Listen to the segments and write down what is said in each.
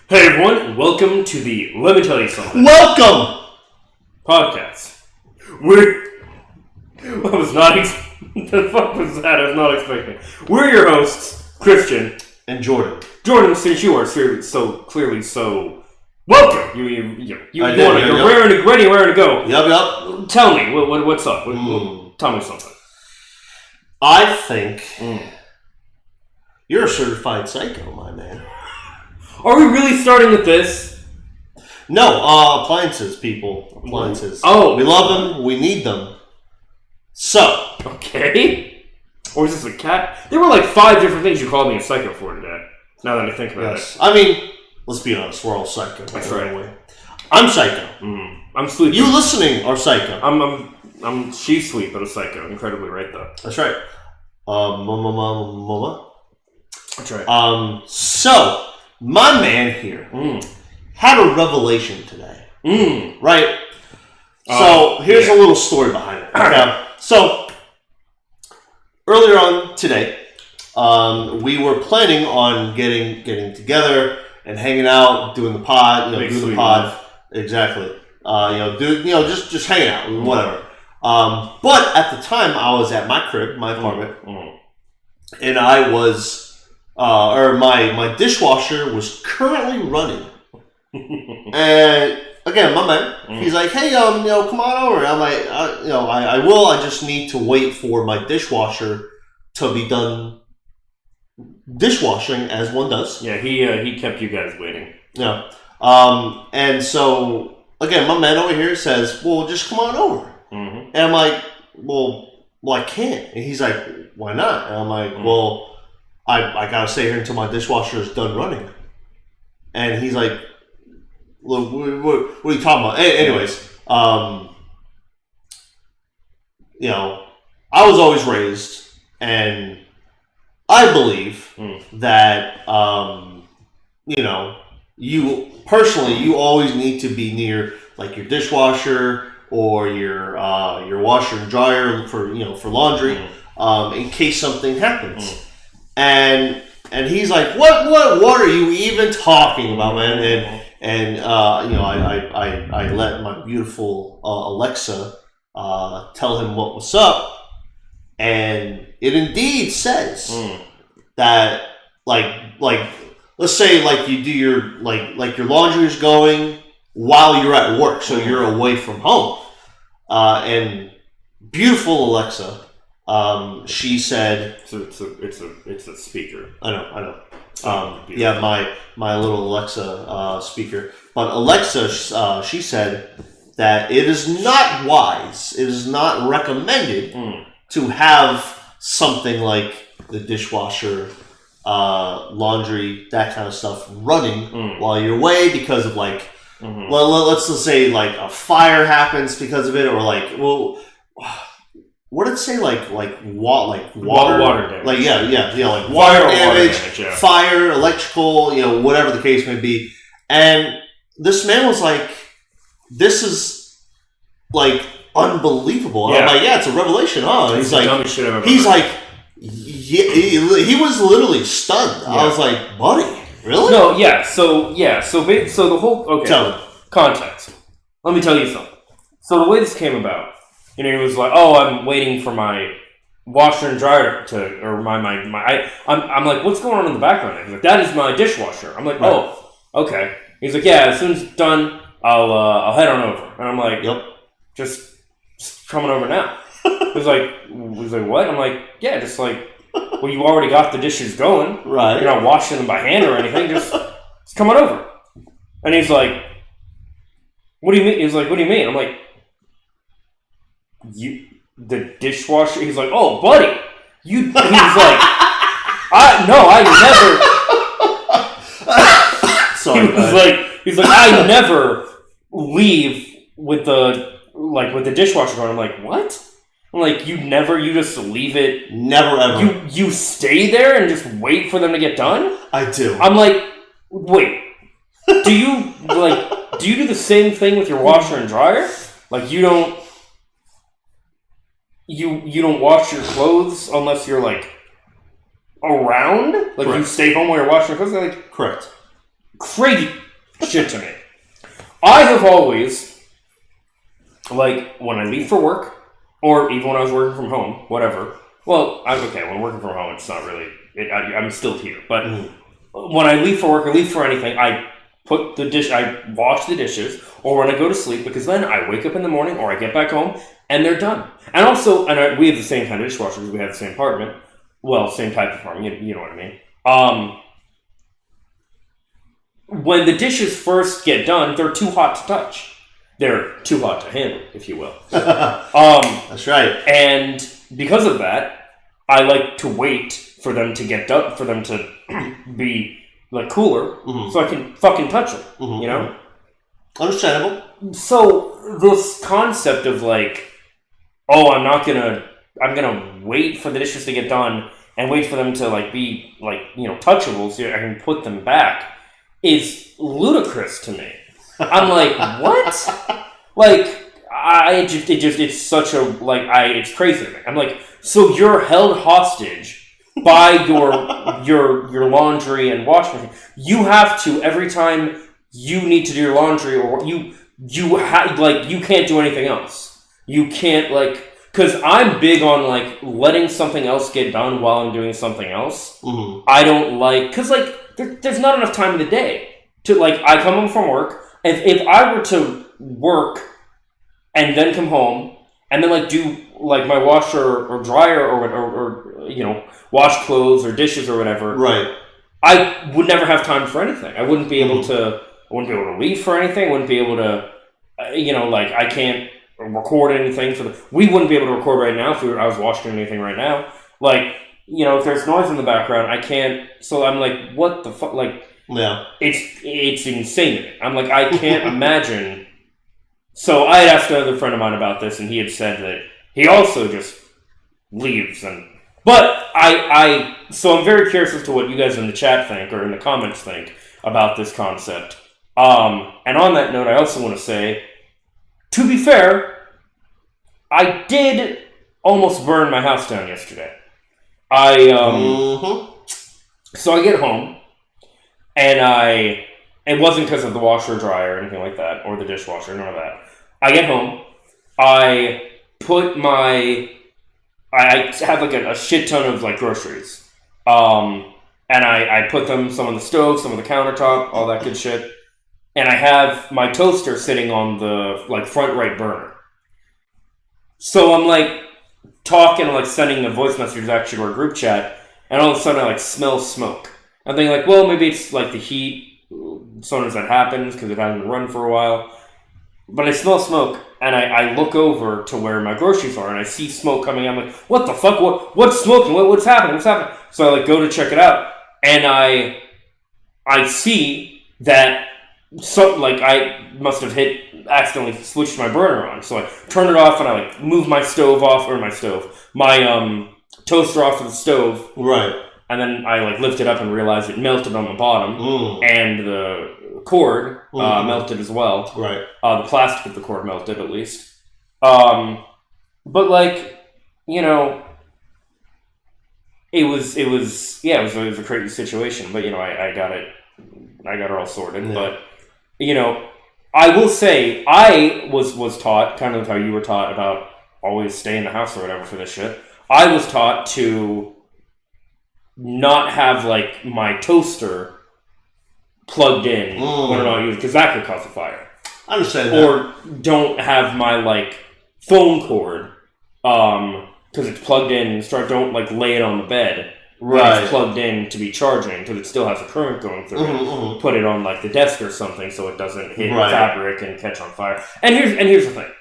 Hey everyone, welcome to the Let Me Tell You Something Welcome! podcast. I was not the fuck was that? I was not expecting. We're your hosts, Christian And Jordan. Jordan, since you are so clearly so welcome. You're raring to go. Yup. Tell me, what's up? Tell me something. I think you're a certified psycho, my man. Are we really starting with this? No, appliances, people. Appliances. Oh. We love them. We need them. So. Okay. Or is this a cat? There were like 5 different things you called me a psycho for today. Now that I think about it. I mean, let's be honest. We're all psycho. That's right. I'm psycho. I'm sleepy. You listening are psycho. She's sweet, but a psycho. Incredibly right, though. That's right. Mama. That's right. So, my man here had a revelation today. Right? So, here's a little story behind it. Okay? So, earlier on today, we were planning on getting together and hanging out, doing the pod, doing the pod. Life. Exactly. Just hanging out, whatever. But at the time, I was at my crib, my apartment, and I was, my dishwasher was currently running. And again, my man, he's like, "Hey, come on over." And I'm like, I will. I just need to wait for my dishwasher to be done dishwashing, as one does. Yeah, he kept you guys waiting. Yeah. And so again, my man over here says, "Well, just come on over." And I'm like, well, I can't. And he's like, "Why not?" And I'm like, well, I gotta stay here until my dishwasher is done running. And he's like, "Look, what are you talking about?" Anyways, I was always raised, and I believe that, you personally, you always need to be near like your dishwasher or your washer and dryer for laundry, in case something happens. And he's like, what are you even talking about, man? And I let my beautiful Alexa tell him what was up, and it indeed says that like let's say like you do your like your laundry is going while you're at work, so you're away from home. And beautiful Alexa, she said, it's a speaker. I know. Yeah, my little Alexa speaker. But Alexa, she said that it is not wise, it is not recommended to have something like the dishwasher, laundry, that kind of stuff running while you're away because of like, well, let's just say like a fire happens because of it, or like, well, what did it say? Like water damage. Like like water damage, fire, electrical, whatever the case may be. And this man was like, "This is like unbelievable." And I'm like, "Yeah, it's a revelation, huh?" And he's like, he was literally stunned. Yeah. I was like, "Buddy, really?" No, yeah. So the whole context. Let me tell you something. So the way this came about, he was like, "Oh, I'm waiting for my washer and dryer or I'm like, "What's going on in the background?" He's like, "That is my dishwasher." I'm like, "Oh, okay." He's like, "Yeah, as soon as it's done, I'll head on over." And I'm like, "Yep, just coming over now." He's like, "What?" I'm like, "Yeah, just like, well, you already got the dishes going, right? You're not washing them by hand or anything. Just come on over." And he's like, "What do you mean?" He's like, "What do you mean?" I'm like, the dishwasher. He's like, "Oh, buddy, he's like, I never." Sorry, he's like, "I never leave with the dishwasher going." I'm like, "What?" I'm like, you just leave it? Never ever. You stay there and just wait for them to get done? I do. I'm like, wait, do you do the same thing with your washer and dryer? Like you don't wash your clothes unless you're like around? Like, correct. You stay home while you're washing your clothes? Like, correct. crazy shit to me. I have always, like, when I leave for work, or even when I was working from home, whatever. Well, when I'm working from home, it's not really, I'm still here. But when I leave for work or leave for anything, I wash the dishes, or when I go to sleep, because then I wake up in the morning, or I get back home, and they're done. And also, we have the same kind of dishwasher, because we have the same apartment. Well, same type of apartment, you know what I mean. When the dishes first get done, they're too hot to touch. They're too hot to handle, if you will. That's right. And because of that, I like to wait for them to get done, for them to be like cooler, so I can fucking touch them. You know, understandable. So this concept of like, I'm gonna wait for the dishes to get done and wait for them to like be like touchable so I can put them back is ludicrous to me. I'm like, what? Like, it's such a, like, it's crazy to me. I'm like, so you're held hostage by your laundry and washing machine. You have to, every time you need to do your laundry, or you can't do anything else. You can't, like, because I'm big on, like, letting something else get done while I'm doing something else. I don't like, because, like, there's not enough time in the day to, like, I come home from work. If I were to work and then come home and then, like, do, like, my washer or dryer or wash clothes or dishes or whatever, right? I would never have time for anything. I wouldn't be able to. I wouldn't be able to leave for anything. I wouldn't be able to. Like, I can't record anything we wouldn't be able to record right now if I was watching anything right now. Like, if there's noise in the background, I can't. So I'm like, what the fuck? Like, yeah, it's insane. I'm like, I can't imagine. So I had asked another friend of mine about this, and he had said that he also just leaves. But so I'm very curious as to what you guys in the chat think, or in the comments think, about this concept. And on that note, I also want to say, to be fair, I did almost burn my house down yesterday. So I get home, and it wasn't because of the washer or dryer or anything like that, or the dishwasher, none of that. I get home, I have like a shit ton of like groceries. And I put them, some on the stove, some on the countertop, all that good shit. And I have my toaster sitting on the like front right burner. So I'm like talking, like sending a voice message actually to our group chat, and all of a sudden I like smell smoke. I'm thinking like, well, maybe it's like the heat. Sometimes that happens because it hasn't been running for a while. But I smell smoke, and I look over to where my groceries are, and I see smoke coming. I'm like, what the fuck? What's smoking? What's happening? What's happening? So I like go to check it out, and I see that I must have accidentally switched my burner on. So I turn it off, and I like move my toaster off of the stove. Right. And then I like lift it up and realized it melted on the bottom, and the cord melted as well. Right. The plastic of the cord melted at least. But like, it was a crazy situation. But I got it all sorted. Yeah. But I will say I was taught, kind of how you were taught about always stay in the house or whatever for this shit. I was taught to not have like my toaster plugged in when I'm not using, because that could cause a fire. I understand that. Or don't have my like phone cord because it's plugged in. Don't like lay it on the bed. Right. It's plugged in to be charging because it still has a current going through it. Put it on like the desk or something so it doesn't hit fabric and catch on fire. And here's the thing.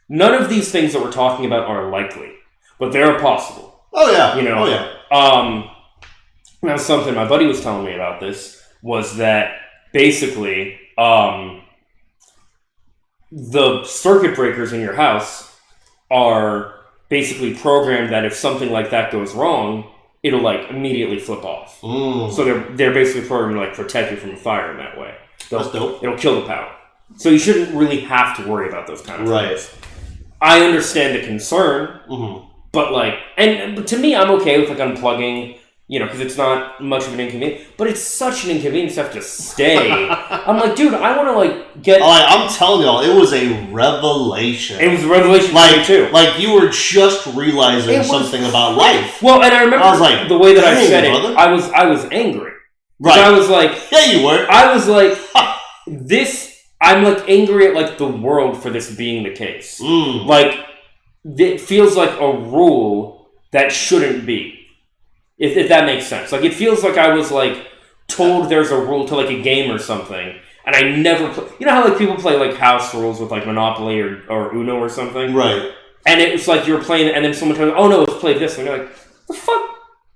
None of these things that we're talking about are likely, but they're possible. Oh yeah. Oh yeah. Now something my buddy was telling me about this was that basically the circuit breakers in your house are basically programmed that if something like that goes wrong, it'll like immediately flip off. So they're basically programmed to like protect you from a fire in that way. That's dope. It'll kill the power. So you shouldn't really have to worry about those kind of things. I understand the concern, but like, and to me, I'm okay with like unplugging because it's not much of an inconvenience. But it's such an inconvenience to have to stay. I'm like, dude, I want to like get. I'm telling y'all, it was a revelation. It was a revelation for me too. Like you were just realizing something about life. Well, and I remember I was like, the way that I said brother. it. I was angry. Right. I was like, yeah, you were. I was like, this. I'm like angry at like the world for this being the case. Like it feels like a rule that shouldn't be. If that makes sense. Like, it feels like I was, like, told there's a rule to, like, a game or something, and I never play. You know how, like, people play, like, house rules with, like, Monopoly or Uno or something? Right. And it's like you're playing, and then someone tells you, oh, no, let's play this. And you're like, the fuck?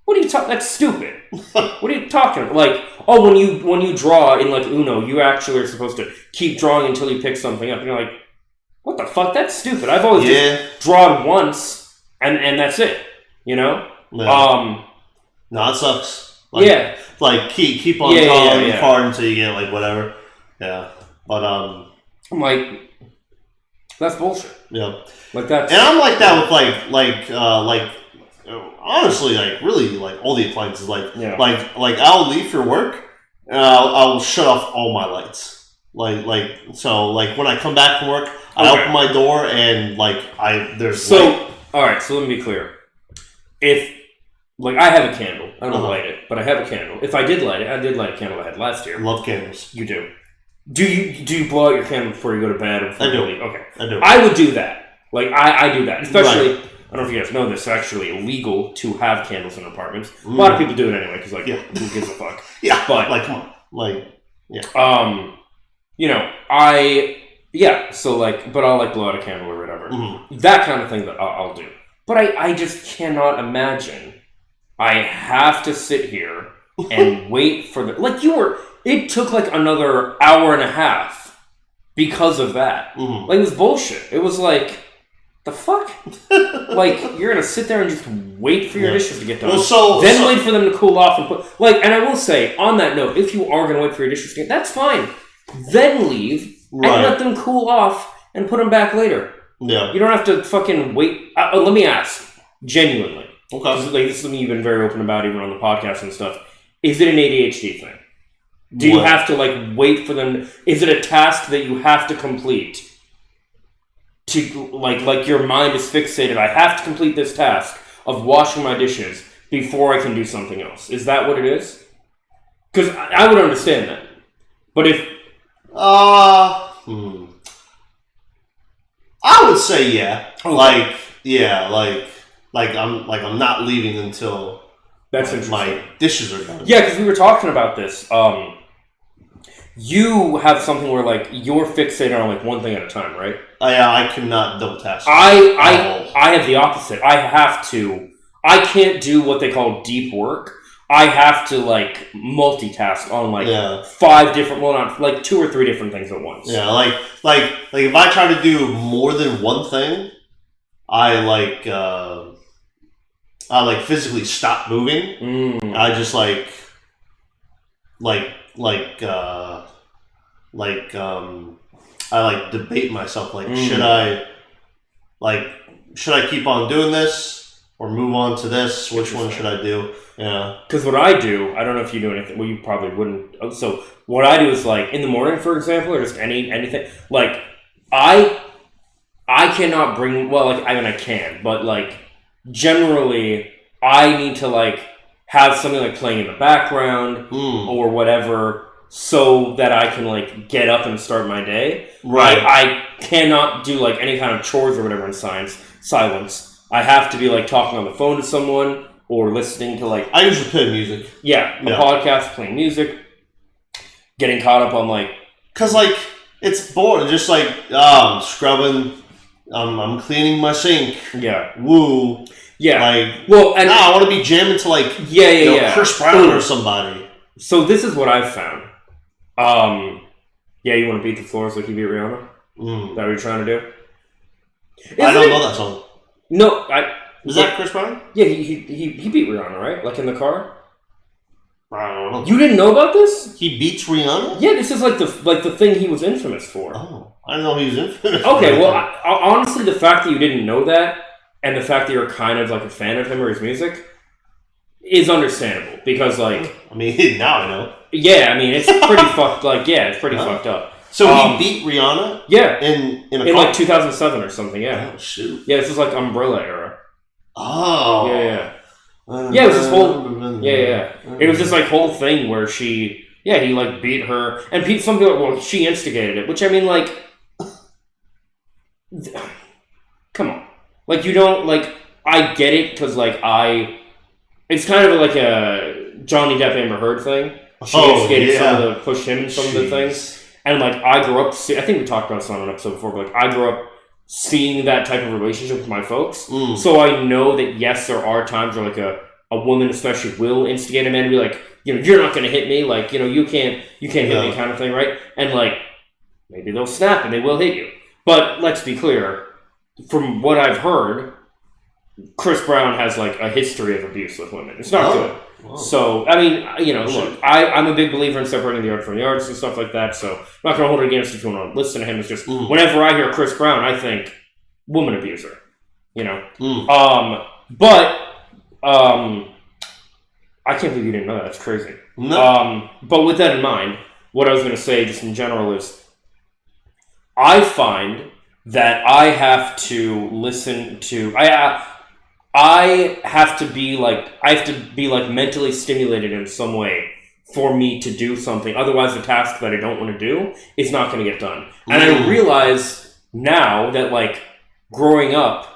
What are you talking? That's stupid. What are you talking about? Like, oh, when you draw in, like, Uno, you actually are supposed to keep drawing until you pick something up. And you're like, what the fuck? That's stupid. I've always just drawn once, and that's it. You know? Yeah. No, it sucks. Like, like keep on drawing your card until you get like whatever. Yeah, but I'm like, that's bullshit. Yeah, like that. And I'm like that with like honestly, like really, like all the appliances. Like I'll leave for work and I'll shut off all my lights. So when I come back from work, I open my door and there's light. All right. So let me be clear. If like I have a candle, I don't light it, but I have a candle. If I did light it, I did light a candle I had last year. Love candles. You do. Do you blow out your candle before you go to bed? Or before I do. You leave? Okay. I do. I would do that. Like I do that, especially. Right. I don't know if you guys know this. It's actually illegal to have candles in apartments. A lot of people do it anyway because who gives a fuck? Yeah. But come on. So but I'll blow out a candle or whatever. Mm-hmm. That kind of thing that I'll do. But I just cannot imagine. I have to sit here and wait for it took another hour and a half because of that. Mm-hmm. It was bullshit. It was the fuck? You're gonna sit there and just wait for your dishes to get done. Then wait for them to cool off and put and I will say, on that note, if you are gonna wait for your dishes to get that's fine. Then leave and let them cool off and put them back later. Yeah. You don't have to fucking wait. Let me ask, genuinely. Okay. This is something you've been very open about, even on the podcast and stuff. Is it an ADHD thing? Do you have to wait for them? Is it a task that you have to complete? To your mind is fixated. I have to complete this task of washing my dishes before I can do something else. Is that what it is? Because I would understand that. But if I would say yeah. Okay. I'm not leaving until my dishes are done. Yeah, because we were talking about this. You have something where you're fixated on one thing at a time, right? I cannot double task. I have the opposite. I can't do what they call deep work. I have to multitask on 5 different, not 2 or 3 different things at once. Yeah, if I try to do more than one thing, I physically stop moving. I just I debate myself should I keep on doing this or move on to this? Which one should I do? Yeah. Because what I do, I don't know if you do anything. Well, you probably wouldn't. So what I do is in the morning, for example, or just anything. I cannot bring. Well, I can, but generally, I need to have something playing in the background or whatever, so that I can get up and start my day. Right. I cannot do any kind of chores or whatever in silence. I have to be talking on the phone to someone or listening to I usually play music. Yeah, a podcast, playing music, getting caught up on because it's boring. Just I'm scrubbing, I'm cleaning my sink. Yeah. Woo. Yeah. and I want to be jamming to Chris Brown or somebody. So this is what I've found. You want to beat the floors like you beat Rihanna? Is that what you're trying to do? I don't know that song. No, Is that Chris Brown? Yeah, he beat Rihanna, right? In the car. I don't know. You didn't know about this? He beats Rihanna? Yeah, this is the thing he was infamous for. Oh, I didn't know he was infamous. Okay, well, honestly, the fact that you didn't know that, and the fact that you're kind of a fan of him or his music, is understandable because, like, I mean, now I know. Yeah, I mean, it's pretty fucked. Like, yeah, it's pretty fucked up. So he beat Rihanna. Yeah, in like 2007 or something. Yeah. Oh shoot. Yeah, this is like Umbrella era. Oh. Yeah. Yeah, it was this whole. Yeah. It was this like whole thing where he like beat her, and some people, well, she instigated it, which I mean, like, come on, like you don't like. I get it because like it's kind of like a Johnny Depp Amber Heard thing. She instigated some of the pushed him in some of the things, and like I grew up. I think we talked about this on an episode before, but like I grew up seeing that type of relationship with my folks, so I know that yes, there are times where like a woman especially will instigate a man to be like, you know, you're not going to hit me, like, you know, you can't hit me kind of thing, right? And like maybe they'll snap and they will hit you, but let's be clear, from what I've heard, Chris Brown has like a history of abuse with women. It's not good. Whoa. So, I mean, you know, look, I'm a big believer in separating the art from the artist and stuff like that, so I'm not going to hold it against if you want to listen to him. It's just, whenever I hear Chris Brown, I think woman abuser, you know? But I can't believe you didn't know that. That's crazy. No. But with that in mind, what I was going to say just in general is I find that I have to listen to... I have to be like mentally stimulated in some way for me to do something. Otherwise, the task that I don't want to do is not going to get done. And I realize now that like growing up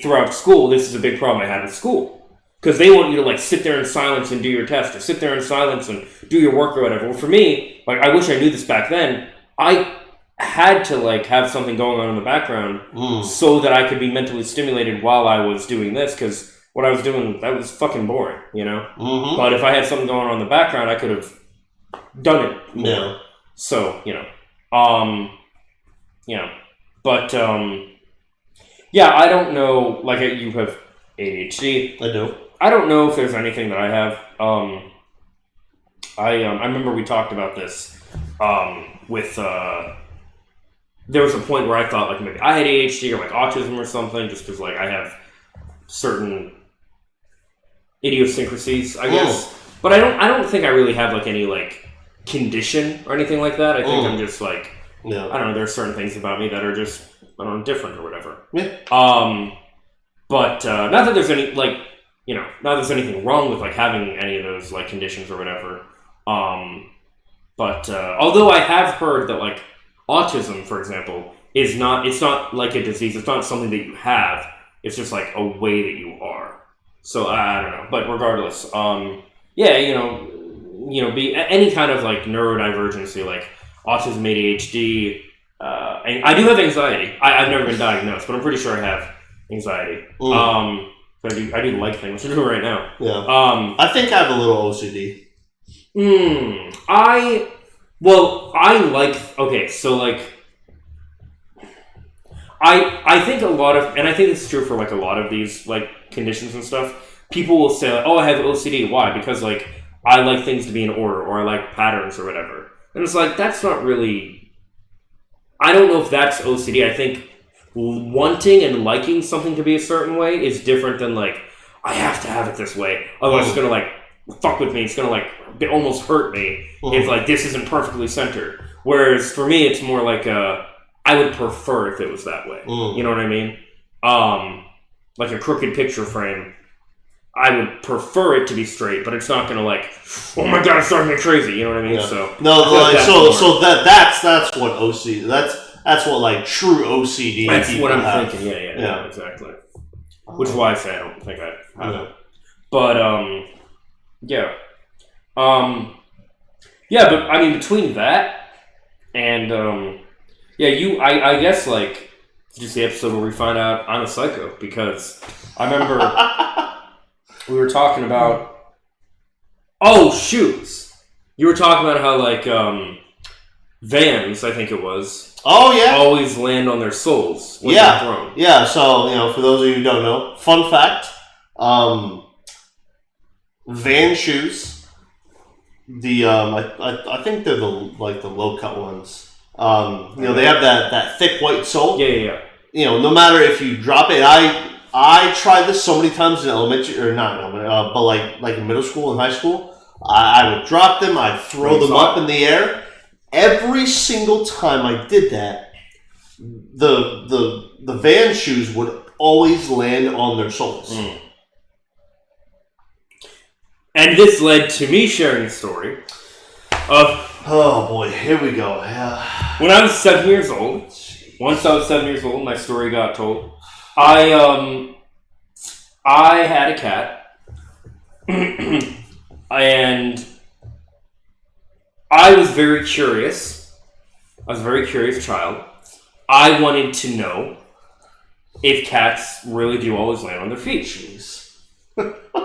throughout school, this is a big problem I had with school. Because they want you to like sit there in silence and do your test, or sit there in silence and do your work or whatever. Well, for me, like I wish I knew this back then. I had to like have something going on in the background so that I could be mentally stimulated while I was doing this, because what I was doing, that was fucking boring, you know? But if I had something going on in the background, I could have done it more. Yeah. So, you know. But, yeah, I don't know, like you have ADHD. I do. I don't know if there's anything that I have. I remember we talked about this with... there was a point where I thought like maybe I had ADHD or like autism or something, just because like I have certain idiosyncrasies, I guess. But I don't think I really have like any like condition or anything like that. I think I'm just like I don't know. There are certain things about me that are just I don't know, different or whatever. Yeah. But not that there's any like not that there's anything wrong with like having any of those like conditions or whatever. But although I have heard that like autism, for example, it's not like a disease. It's not something that you have. It's just like a way that you are. So I don't know. But regardless, be any kind of like neurodivergency, like autism, ADHD. And I do have anxiety. I've never been diagnosed, but I'm pretty sure I have anxiety. I do like things. I'm doing right now. Yeah. I think I have a little OCD. I think a lot of, and I think it's true for like a lot of these like conditions and stuff, people will say like, oh, I have OCD. Why? Because like I like things to be in order, or I like patterns or whatever. And it's like, that's not really, I don't know if that's OCD. I think wanting and liking something to be a certain way is different than like, I have to have it this way. Otherwise it's going to like fuck with me. It's going to like almost hurt me if like this isn't perfectly centered. Whereas for me, it's more like I would prefer if it was that way. You know what I mean? Like a crooked picture frame, I would prefer it to be straight, but it's not going to like, oh my god, it's driving me crazy. You know what I mean? Yeah. So no, like, that's what OCD. That's what like true OCD. That's what I'm thinking. Yeah, exactly. Which is why I say I don't think I have it. But but I mean between that and I guess like just the episode where we find out I'm a psycho, because I remember we were talking about shoes. You were talking about how like Vans, I think it was. Oh yeah. Always land on their soles when they're thrown. Yeah. So for those of you who don't know, fun fact: Van shoes. The I think they're the low cut ones. They have that thick white sole. Yeah. No matter if you drop it, I tried this so many times in elementary, or not elementary, but like in middle school and high school. I would drop them, I'd throw them up in the air. Every single time I did that, the van shoes would always land on their soles. Mm. And this led to me sharing a story of... Oh boy, here we go. When I was 7 years old, once I was 7 years old, my story got told. I had a cat, and I was very curious. I was a very curious child. I wanted to know if cats really do always land on their feet. Jeez.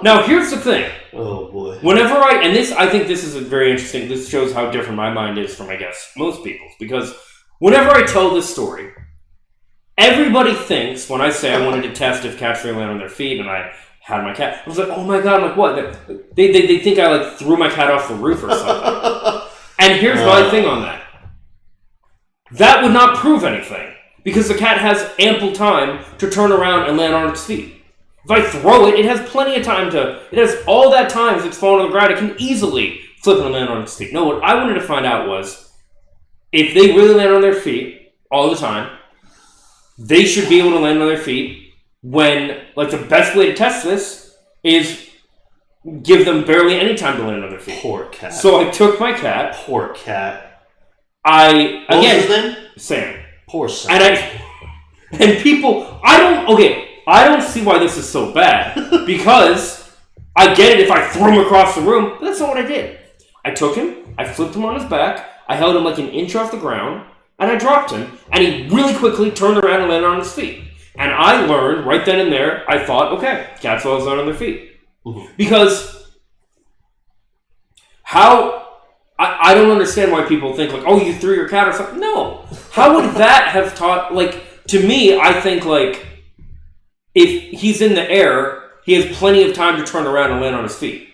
Now, here's the thing. Oh, boy. Whenever I think this is very interesting. This shows how different my mind is from, I guess, most people's. Because whenever I tell this story, everybody thinks, when I say I wanted to test if cats really land on their feet, and I had my cat, I was like, oh my god, I'm like, what? They think I, like, threw my cat off the roof or something. And here's my thing on that. That would not prove anything. Because the cat has ample time to turn around and land on its feet. If I throw it, it has plenty of time to... It has all that time if it's falling on the ground. It can easily flip and land on its feet. No, what I wanted to find out was, if they really land on their feet all the time, they should be able to land on their feet when... Like, the best way to test this is give them barely any time to land on their feet. Poor cat. So I took my cat. Poor cat. What was his name? Sam. Poor Sam. And people... I don't see why this is so bad, because I get it if I threw him across the room, but that's not what I did. I took him, I flipped him on his back, I held him like an inch off the ground, and I dropped him, and he really quickly turned around and landed on his feet. And I learned, right then and there, I thought, okay, cats always land on their feet. Mm-hmm. Because I don't understand why people think, like, oh, you threw your cat or something. No. How would that have taught, like, to me, I think, like, if he's in the air, he has plenty of time to turn around and land on his feet.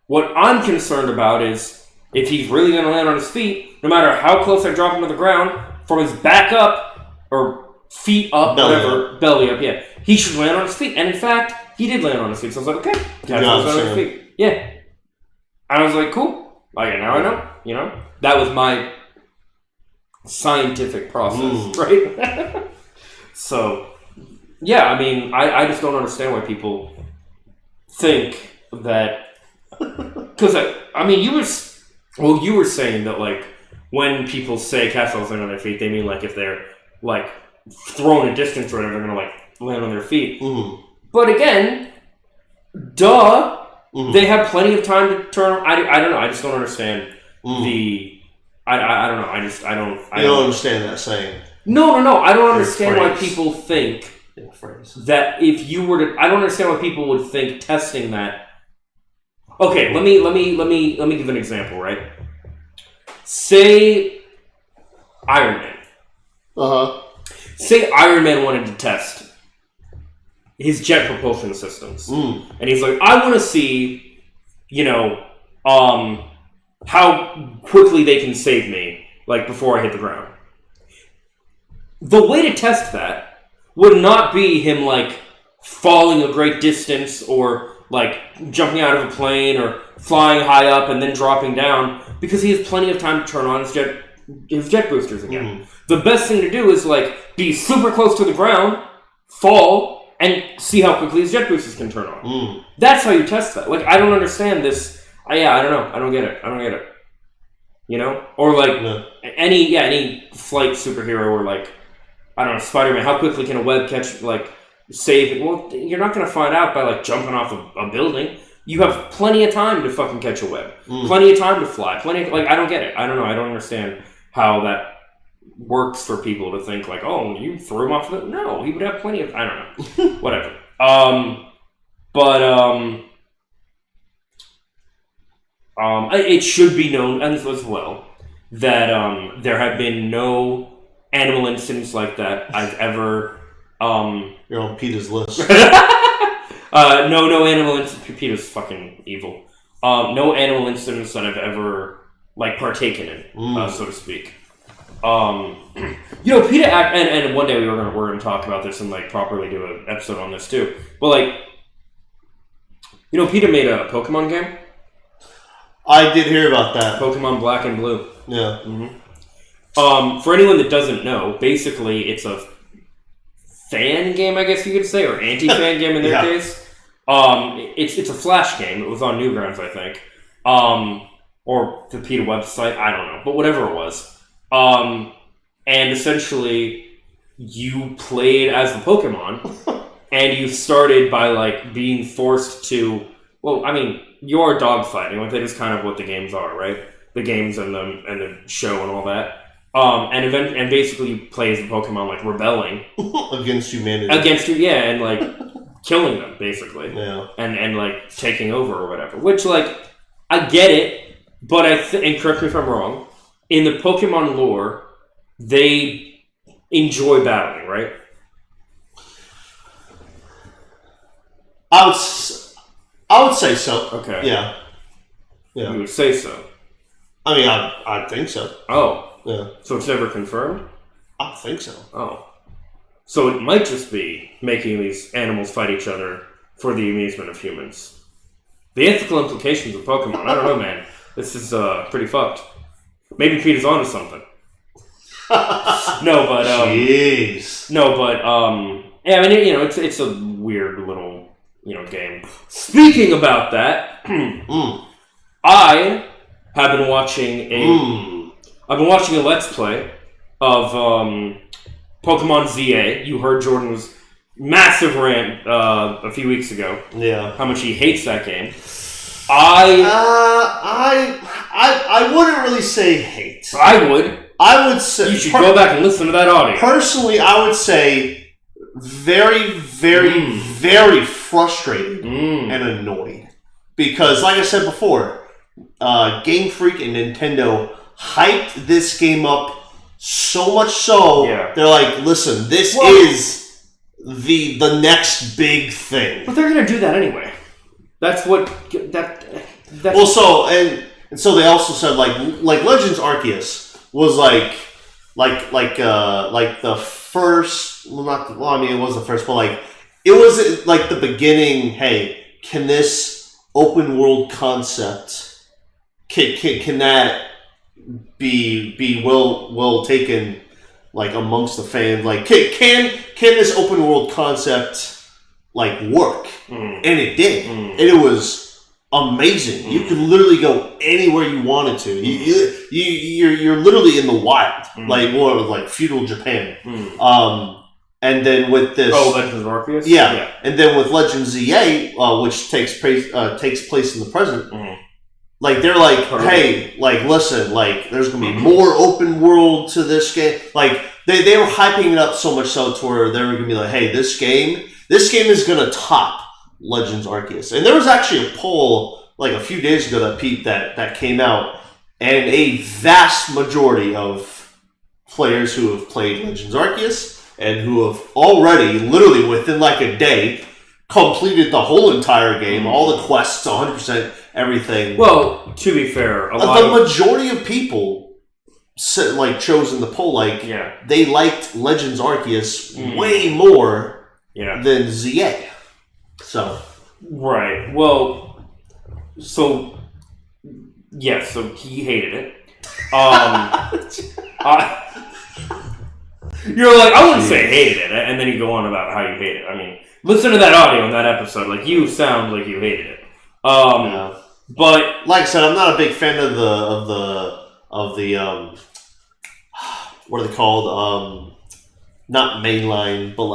What I'm concerned about is if he's really going to land on his feet, no matter how close I drop him to the ground, from his back up, or feet up, belly up, yeah, he should land on his feet. And in fact, he did land on his feet. So I was like, okay, cat's on his feet. Yeah. And I was like, cool. Like, now I know, you know? That was my scientific process, right? So... Yeah, I mean, I just don't understand why people think that... Because, I mean, you were saying that, like, when people say cats always land on their feet, they mean, like, if they're, like, thrown a distance or whatever, they're going to, like, land on their feet. Mm-hmm. But again, duh, they have plenty of time to turn... I don't know, I just don't understand the... I don't know, I don't... You don't understand that saying. No, I don't understand why people think... that if you were to, I don't understand why people would think testing that. Okay, let me give an example, right? Say Iron Man. Say Iron Man wanted to test his jet propulsion systems, and he's like, I want to see, you know, how quickly they can save me, like before I hit the ground. The way to test that would not be him, like, falling a great distance or, like, jumping out of a plane or flying high up and then dropping down, because he has plenty of time to turn on his jet boosters again. The best thing to do is, like, be super close to the ground, fall, and see how quickly his jet boosters can turn on. That's how you test that. Like, I don't understand this. I don't know. I don't get it. You know? Or, like, any flight superhero or, like, I don't know, Spider-Man, how quickly can a web catch, like, save it? Well, you're not going to find out by, like, jumping off a building. You have plenty of time to fucking catch a web. Plenty of time to fly. I don't get it. I don't know. I don't understand how that works for people to think, like, oh, you threw him off the... No, he would have plenty of... I don't know. Whatever. It should be known as well that there have been no animal incidents like that I've ever... You're on Peter's list. No animal incidents. Peter's fucking evil. No animal incidents that I've ever, like, partaken in, so to speak. PETA and one day we're gonna talk about this and like properly do an episode on this too. But like, PETA made a Pokemon game. I did hear about that. Pokemon Black and Blue. Yeah. Mm-hmm. For anyone that doesn't know, basically it's a fan game, I guess you could say, or anti-fan game in their case. It's a Flash game. It was on Newgrounds, I think, or the PETA website. I don't know, but whatever it was. And essentially, you played as the Pokemon, and you started by like being forced to. Well, I mean, you're dogfighting. Like that is kind of what the games are, right? The games and the show and all that. And basically you play as the Pokemon, like rebelling against humanity, and like killing them, basically, and like taking over or whatever. Which, like, I get it, but and correct me if I'm wrong. In the Pokemon lore, they enjoy battling, right? I would say so. Okay. Yeah. You would say so. I mean, I think so. Oh. Yeah. So it's never confirmed? I think so. Oh. So it might just be making these animals fight each other for the amusement of humans. The ethical implications of Pokemon, I don't know, man. This is pretty fucked. Maybe PETA's onto something. Jeez. Yeah, I mean, it's a weird little, game. Speaking about that, I have been watching a Let's Play of Pokemon ZA. You heard Jordan's massive rant a few weeks ago. Yeah. How much he hates that game. I wouldn't really say hate. I would say you should go back and listen to that audio. Personally, I would say very, very, very frustrated and annoyed because, like I said before, Game Freak and Nintendo hyped this game up so much so they're like, listen, this is the next big thing. But they're gonna do that anyway. That's what that. Well, so and so they also said like Legends Arceus was like the first. I mean, it was the first, but like it was like the beginning. Hey, can this open world concept can that be well taken like amongst the fans? Like can this open world concept like work? And it did, and it was amazing. You could literally go anywhere you wanted to. You're literally in the wild, like feudal Japan. And then with this, Legends of Arceus, and then with Legends ZA, which takes place in the present. Like they're like, hey, like listen, like there's gonna be more open world to this game. Like they were hyping it up so much so to where they were gonna be like, hey, this game is gonna top Legends Arceus. And there was actually a poll like a few days ago that came out, and a vast majority of players who have played Legends Arceus and who have already, literally within like a day, completed the whole entire game, all the quests, 100%, everything. Well, to be fair, the majority of people chose in the poll they liked Legends Arceus way more than ZA. So right. Well, so he hated it. You're like, I wouldn't say hated it, and then you go on about how you hate it. I mean, listen to that audio in that episode. Like, you sound like you hated it. But like I said, I'm not a big fan of the what are they called? Not mainline, but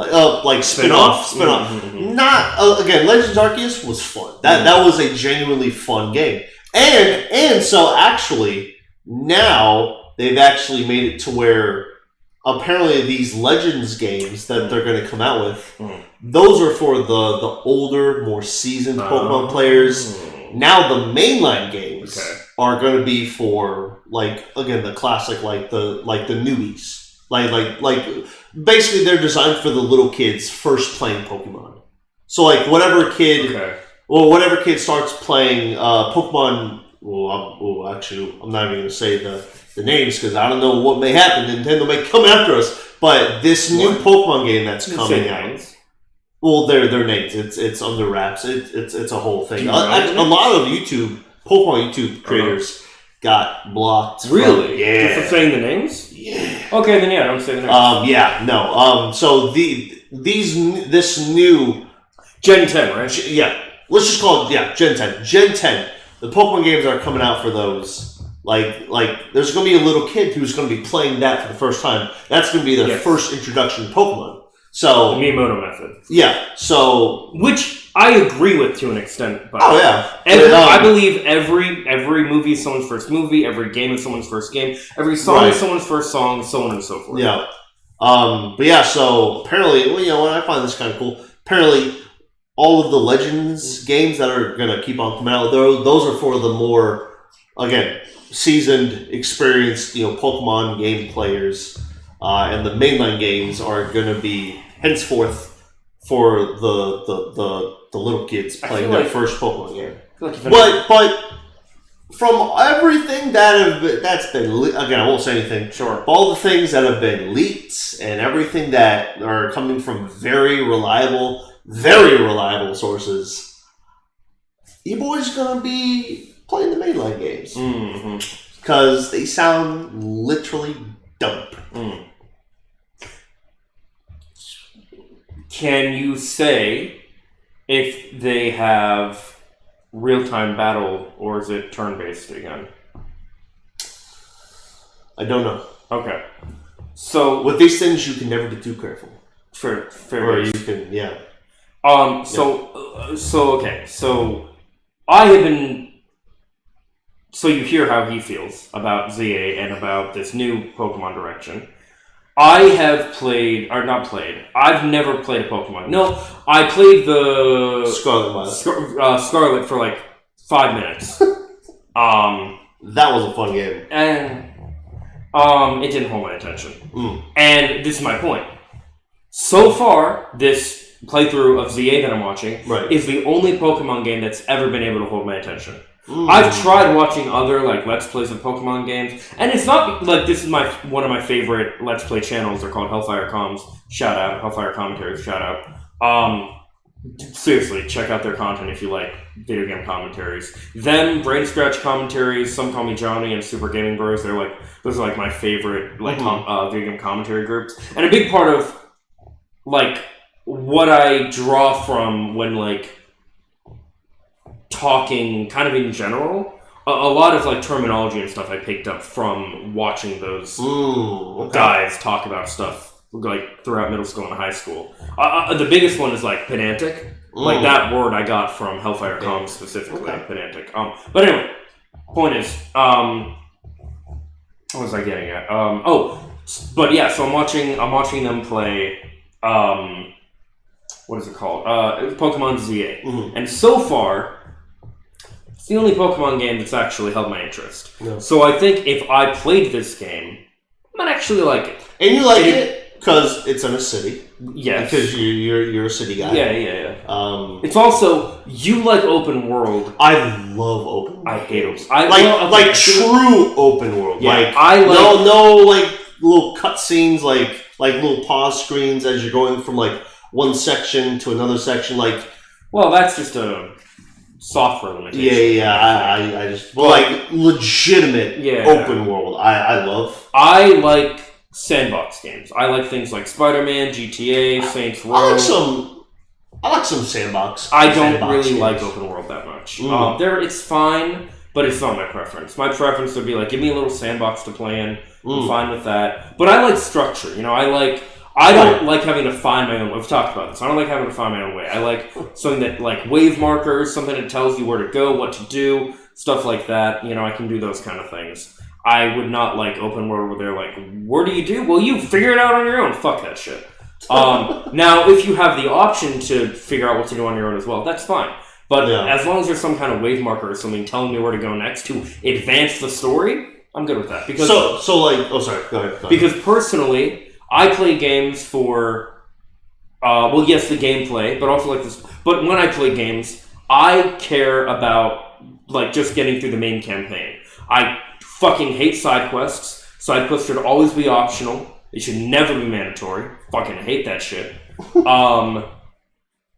like spin-off. Not again. Legends Arceus was fun. That was a genuinely fun game, and so actually now they've actually made it to where apparently these Legends games that they're going to come out with, those are for the older, more seasoned Pokemon players. Now the mainline games are going to be for the classic, like the newbies. Like basically they're designed for the little kids first playing Pokemon. So whatever kid starts playing Pokemon. Well, actually, I'm not even going to say the names because I don't know what may happen. Nintendo may come after us. But this new Pokemon game that's coming out. Well, their names. It's under wraps. It's a whole thing. A lot of Pokemon YouTube creators got blocked. Really? Yeah. Just for saying the names? Yeah. Okay, then don't say the names. Yeah, no. So this new Gen 10, right? Yeah. Let's just call it Gen 10. Gen 10. The Pokemon games are coming out for those. Like, there's going to be a little kid who's going to be playing that for the first time. That's going to be their first introduction to Pokemon. So the Miyamoto method. Yeah. So which I agree with to an extent. But yeah. I believe every movie is someone's first movie. Every game is someone's first game. Every song is someone's first song. So on and so forth. Yeah. But yeah. So apparently, I find this kind of cool. Apparently, all of the Legends games that are going to keep on coming out, those are for the more, again, seasoned, experienced, Pokemon game players, and the mainline games are going to be henceforth for the little kids playing their first Pokemon game. But from everything that's been again, I won't say anything. Sure. All the things that have been leaked and everything that are coming from very reliable sources, E-Boy's gonna be playing the mainline games because they sound literally dope. Can you say if they have real-time battle or is it turn-based again? I don't know. Okay, so with these things, you can never be too careful. Fair. Or you can, yeah. So I have been. So you hear how he feels about ZA and about this new Pokemon direction. I have played, or not played. I've never played a Pokemon. No, I played the Scarlet for like 5 minutes. That was a fun game, and it didn't hold my attention. And this is my point. So far, this playthrough of ZA that I'm watching is the only Pokemon game that's ever been able to hold my attention. I've tried watching other Let's Plays of Pokemon games, and it's not this is one of my favorite Let's Play channels. They're called Hellfire Comms. Shout out Hellfire Commentaries. Shout out. Seriously, check out their content if you like video game commentaries. Them, Brain Scratch commentaries. Some call me Johnny and Super Gaming Bros. Those are my favorite video game commentary groups, and a big part of what I draw from when talking kind of in general, a lot of terminology and stuff I picked up from watching those guys talk about stuff throughout middle school and high school. The biggest one is pedantic. That word I got from Hellfire Comms specifically, pedantic. But anyway, point is, what was I getting at? But yeah, so I'm watching them play. What is it called? Pokemon ZA, and so far, it's the only Pokemon game that's actually held my interest. Yeah. So I think if I played this game, I might actually like it. And you like it because it's in a city. Yes. Because you're a city guy. Yeah. It's also, you like open world. I love open world. I hate open world. True open world. Yeah, no little cutscenes, like little pause screens as you're going from one section to another section. Well, that's just a software limitation. I just legitimate open world. I love. I like sandbox games. I like things like Spider-Man, GTA, Saints Row. I like some sandbox. I don't really like open world that much. It's fine, but it's not my preference. My preference would be give me a little sandbox to play in. I'm fine with that. But I like structure. I don't like having to find my own way. We've talked about this. I don't like having to find my own way. I like something that, wave markers, something that tells you where to go, what to do, stuff like that. I can do those kind of things. I would not like open world where they're what do you do? Well, you figure it out on your own. Fuck that shit. Now, if you have the option to figure out what to do on your own as well, that's fine. But as long as there's some kind of wave marker or something telling me where to go next to advance the story, I'm good with that. Because go ahead. Because personally, I play games for, yes, the gameplay, but also this. But when I play games, I care about just getting through the main campaign. I fucking hate side quests. Side quests should always be optional. They should never be mandatory. Fucking hate that shit. I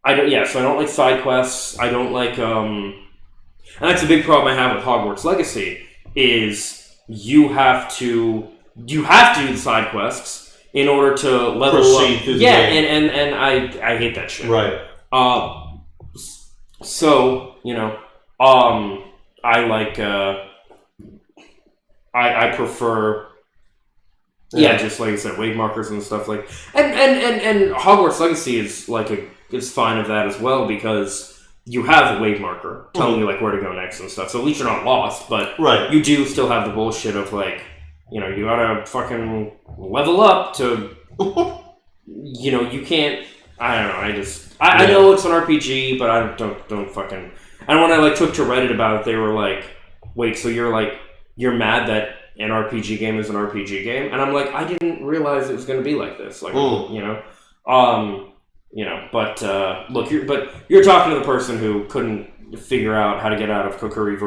don't like side quests. I don't like and that's a big problem I have with Hogwarts Legacy is you have to do the side quests in order to level Proceed up. Through the game. And I hate that shit. Right. So, I like I prefer just like I said, wave markers and stuff like and Hogwarts Legacy is it's fine of that as well because you have a wave marker telling you like where to go next and stuff. So at least you're not lost, but you do still have the bullshit of like, you gotta fucking level up to you can't I don't know, I know it's an RPG, but I don't fucking and when I took to Reddit about it, they were like, wait, so you're mad that an RPG game is an RPG game? And I'm like, I didn't realize it was gonna be like this. But look, you're talking to the person who couldn't figure out how to get out of Kokiri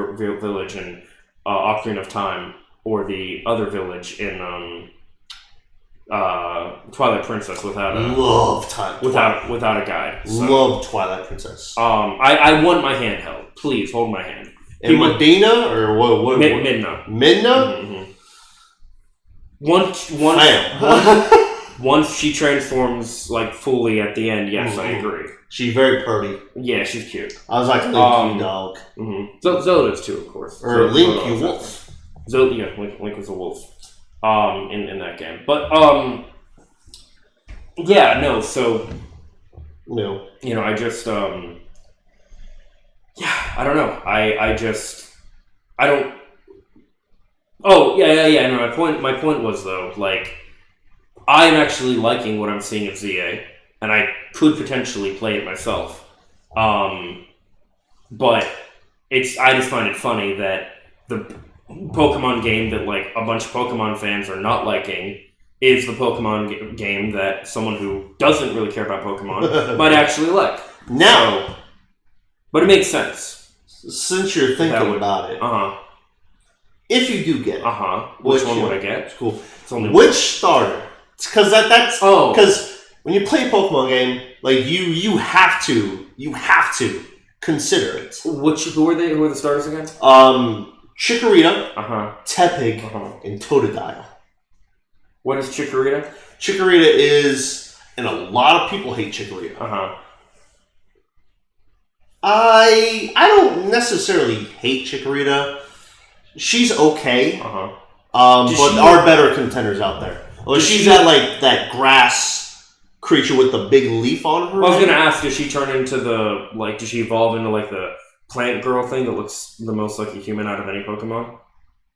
Village in Ocarina of Time, or the other village in Twilight Princess without a guide. So, love Twilight Princess. I want my hand held. Please hold my hand. In Medina or what? Midna. Midna? Mm-hmm. Once she transforms fully at the end, yes, I agree. She's very pretty. Yeah, she's cute. I was like, Link, you dog. Mm-hmm. Zelda's too, of course. Or Link, you wolf. Link was a wolf. In that game, but so I just I don't know. I don't. Oh yeah. No, my point was though, I'm actually liking what I'm seeing at ZA, and I could potentially play it myself. But I just find it funny that the Pokemon game that a bunch of Pokemon fans are not liking is the Pokemon game that someone who doesn't really care about Pokemon might actually like. Now, but it makes sense. Since you're thinking about it, if you do get it, which one would I get? It's cool. It's only which starter? Because because when you play a Pokemon game, you have to consider it. Who are they? Who are the starters again? Chikorita, Tepig, and Totodile. What is Chikorita? Chikorita is, and a lot of people hate Chikorita. I don't necessarily hate Chikorita. She's okay. But there are better contenders out there. She's that grass creature with the big leaf on her. I was gonna ask, does she turn into does she evolve into the plant girl thing that looks the most like a human out of any Pokemon?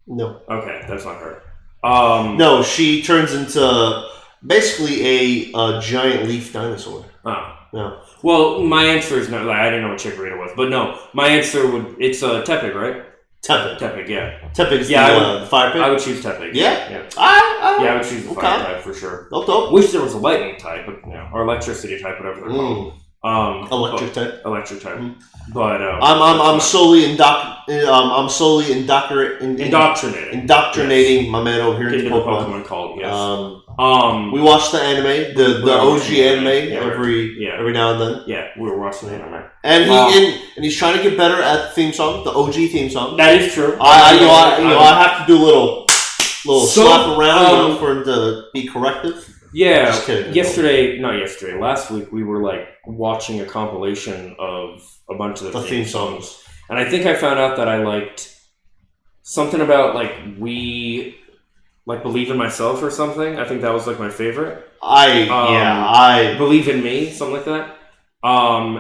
No. Okay, that's not her. No, she turns into basically a giant leaf dinosaur. Oh. No. Well, my answer is no. I didn't know what Chikorita was, but no. My answer it's Tepig, right? Tepig, yeah. Tepig's the fire pig? I would choose Tepig. Yeah? I would choose the fire type for sure. Dope. Wish there was a lightning type, or electricity type, whatever they're called. Electric type. But I'm slowly indoctrinating my man over here into Pokemon called. Yes. We watch the anime, the OG anime every now and then. Yeah, we were watching the anime, and he's trying to get better at the theme song, the OG theme song. That is true. I have to do a little slap around for him to be corrective. Yeah, last week we were watching a compilation of a bunch of the theme songs. And I think I found out that I liked something about We Believe in Myself or something. I think that was my favorite. I Believe in Me, something like that.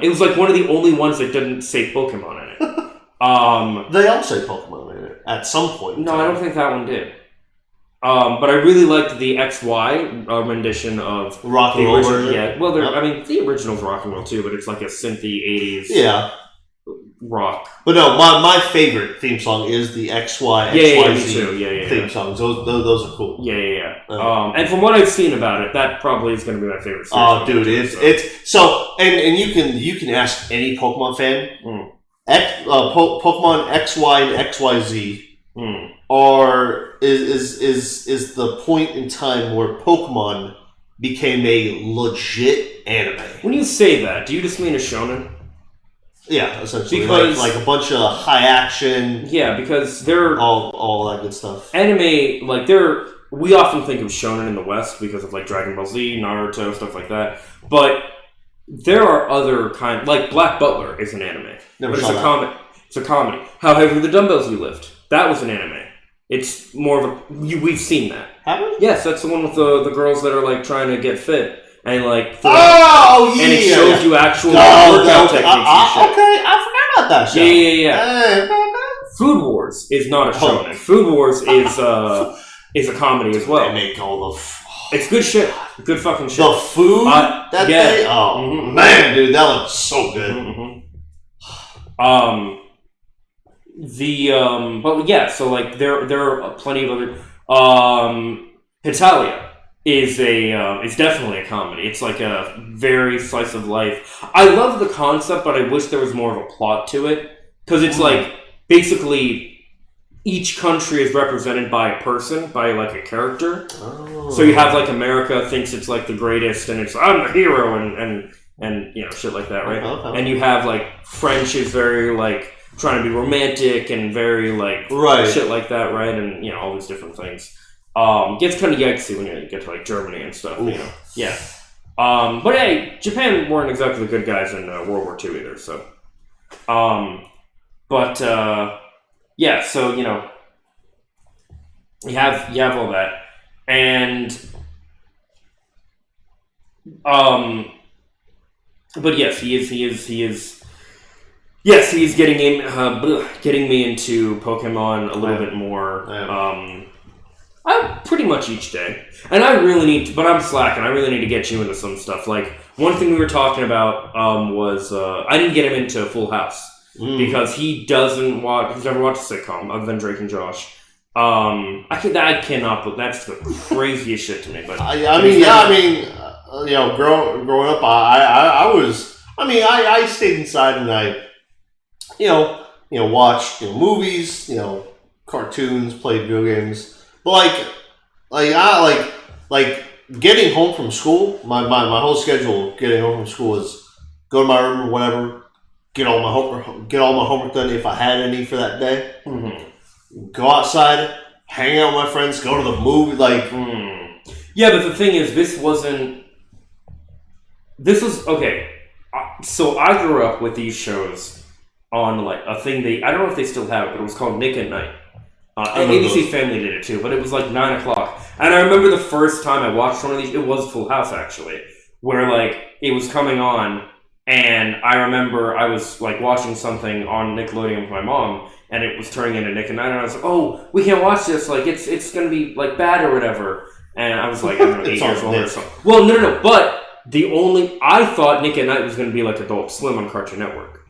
It was one of the only ones that didn't say Pokemon in it. They all say Pokemon in it at some point. No, I don't think that one did. But I really liked the XY rendition of Rock and Roll version. Yeah, well, the original's Rock and Roll too, but it's a synthy 80s rock. But no, my favorite theme song is the XYZ theme songs. Those are cool. Yeah. And from what I've seen about it, that probably is going to be my favorite. Oh, dude, it's so. And you can ask any Pokemon fan. Pokemon XY and XYZ is the point in time where Pokemon became a legit anime. When you say that, do you just mean a shonen? Yeah, essentially. Because, like a bunch of high action. Yeah, because they're all that good stuff. Anime, like we often think of shonen in the West because of like Dragon Ball Z, Naruto, stuff like that. But there are other like Black Butler is an anime. Never saw that. It's a comedy. How Heavy the Dumbbells We Lift. That was an anime. It's more of a... we've seen that. Have we? Yes, that's the one with the girls that are like trying to get fit. And like... yeah! And it shows you actual workout techniques and shit. Okay, I forgot about that show. Yeah. Food Wars is not a shonen. Food Wars is a comedy as well. They make all the... It's good shit. Good fucking shit. The food that day? Oh, man, dude, that looks so good. But yeah, so like there are plenty of other. Hitalia is it's definitely a comedy. It's like a very slice of life. I love the concept, but I wish there was more of a plot to it because it's like basically each country is represented by a person, by like a character. Oh. So you have like America thinks it's like the greatest, and it's I'm the hero, and you know shit like that, right? Okay. And you have like French is very like trying to be romantic and very like shit like that, right? And you know all these different things. Gets kind of yikesy when you get to like Germany and stuff, you know. Yeah. But hey, Japan weren't exactly the good guys in World War II either, so. Yeah, so you know, you have all that, and but yes, he is. Yes, he's getting me into Pokemon a little bit more. I pretty much each day, and I really need to, but I'm slacking. I really need to get you into some stuff. Like one thing we were talking about was I didn't get him into Full House. Because he's never watched a sitcom other than Drake and Josh. I cannot, but that's the craziest shit to me. But you know, growing up, I stayed inside and I watched movies, cartoons, played video games. But like getting home from school, my whole schedule getting home from school is go to my room or whatever. Get all my homework done if I had any for that day. Mm-hmm. Go outside, hang out with my friends, go to the movie. Yeah, but the thing is, this was okay. So I grew up with these shows on like a thing I don't know if they still have it, but it was called Nick at Night. And ABC Family did it too, but it was like 9 o'clock. And I remember the first time I watched one of these, it was Full House actually, where like it was coming on. And I remember I was like watching something on Nickelodeon with my mom, and it was turning into Nick at Night, and I was like, "Oh, we can't watch this! Like, it's gonna be like bad or whatever." And I was like, I don't know, 8 years old or something. Well, no. But I thought Nick at Night was gonna be like Adult Swim on Cartoon Network.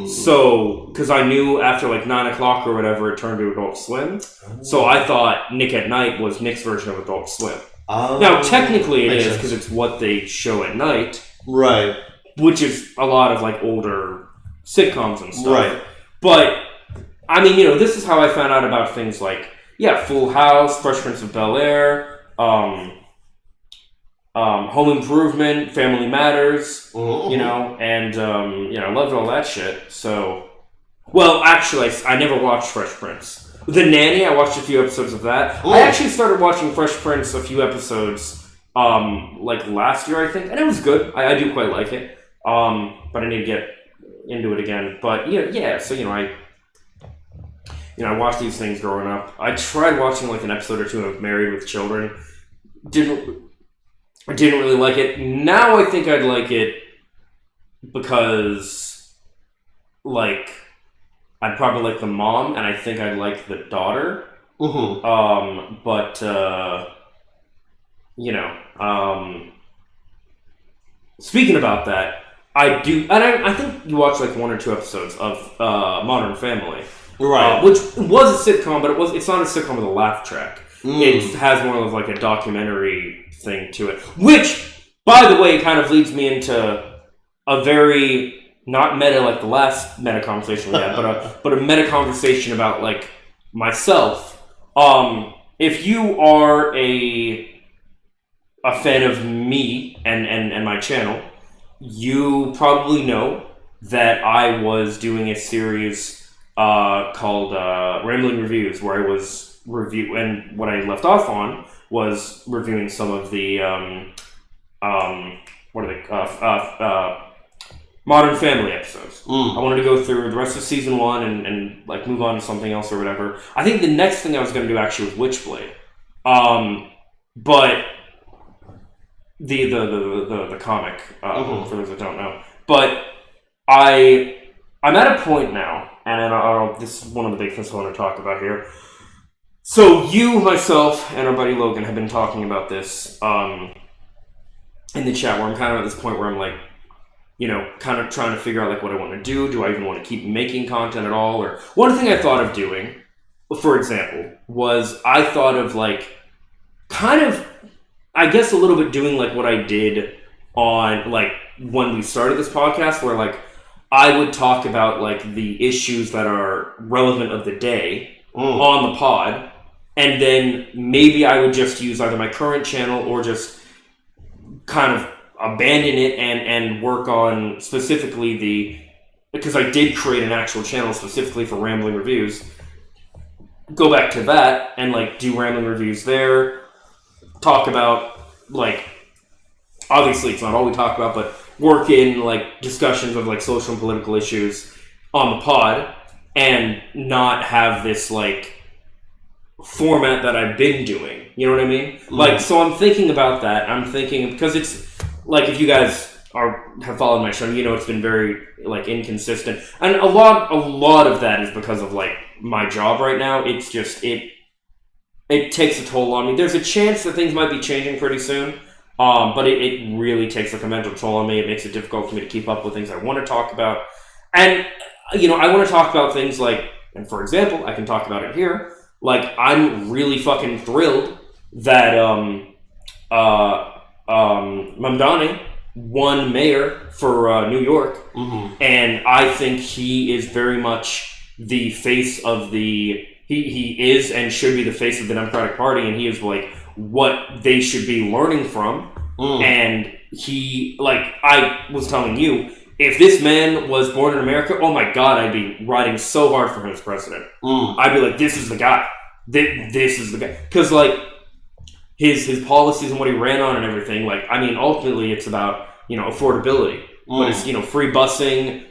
So, because I knew after like 9 o'clock or whatever, it turned to Adult Swim. So I thought Nick at Night was Nick's version of Adult Swim. Now, technically, it is because it's what they show at night, right? Which is a lot of like older sitcoms and stuff. Right. But I mean, this is how I found out about things like Full House, Fresh Prince of Bel-Air, Home Improvement, Family Matters, and I loved all that shit. So, well, actually, I never watched Fresh Prince. The Nanny, I watched a few episodes of that. I actually started watching Fresh Prince a few episodes like last year, I think, and it was good. I do quite like it. But I need to get into it again. But so I watched these things growing up. I tried watching like an episode or two of Married with Children. Didn't really like it. Now I think I'd like it because like I'd probably like the mom, and I think I'd like the daughter. Mm-hmm. Speaking about that, I do, and I think you watched like 1 or 2 episodes of Modern Family, right? Which was a sitcom, but it's not a sitcom with a laugh track. It has more of like a documentary thing to it, which, by the way, kind of leads me into a very not meta like the last meta conversation we had, but a meta conversation about like myself If you are a fan of me and my channel, you probably know that I was doing a series called Rambling Reviews, where I was and what I left off on was reviewing some of the what are they Modern Family episodes. I wanted to go through the rest of season 1 and like move on to something else or whatever. I think the next thing I was going to do actually was Witchblade, but the comic for those that don't know. But I'm at a point now, and this is one of the big things I want to talk about here. So you, myself, and our buddy Logan have been talking about this in the chat, where I'm kind of at this point where I'm like, kind of trying to figure out like what I want to do. Do I even want to keep making content at all? Or one thing I thought of doing, for example, was I thought of like kind of, I guess a little bit doing like what I did on like when we started this podcast, where like I would talk about like the issues that are relevant of the day on the pod, and then maybe I would just use either my current channel or just kind of abandon it and work on specifically because I did create an actual channel specifically for Rambling Reviews. Go back to that and like do Rambling Reviews there. Talk about like, obviously it's not all we talk about, but work in like discussions of like social and political issues on the pod, and not have this like format that I've been doing. You know what I mean? Like, so I'm thinking about that. I'm thinking, because it's like, if you guys have followed my show, it's been very like inconsistent, and a lot of that is because of like my job right now. It's just it takes a toll on me. There's a chance that things might be changing pretty soon, but it really takes like a mental toll on me. It makes it difficult for me to keep up with things I want to talk about, and I want to talk about things like, and for example, I can talk about it here. Like, I'm really fucking thrilled that Mamdani won mayor for New York, and I think he is very much the face of he is and should be the face of the Democratic Party, and he is like what they should be learning from. And he, like I was telling you, if this man was born in America, oh my God, I'd be riding so hard for him as president. I'd be like, this is the guy. This is the guy. Because like his policies and what he ran on and everything, like, I mean, ultimately it's about, affordability. But it's, free busing,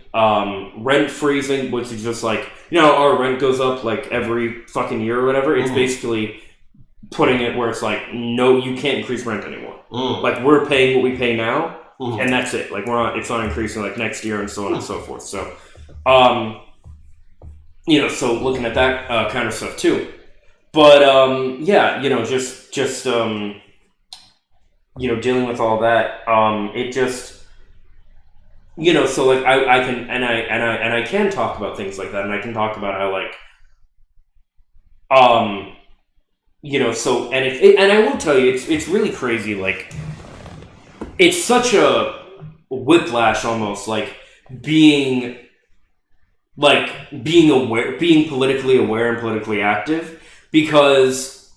rent freezing, which is just like, our rent goes up like every fucking year or whatever. It's basically putting it where it's like, no, you can't increase rent anymore. Like, we're paying what we pay now, and that's it. Like, it's not increasing like next year and so on and so forth. So, so looking at that kind of stuff too. But just dealing with all that, it just, so like I can and I can talk about things like that, and I can talk about how like, so and I will tell you, it's really crazy. Like, it's such a whiplash almost, like being aware, being politically aware and politically active, because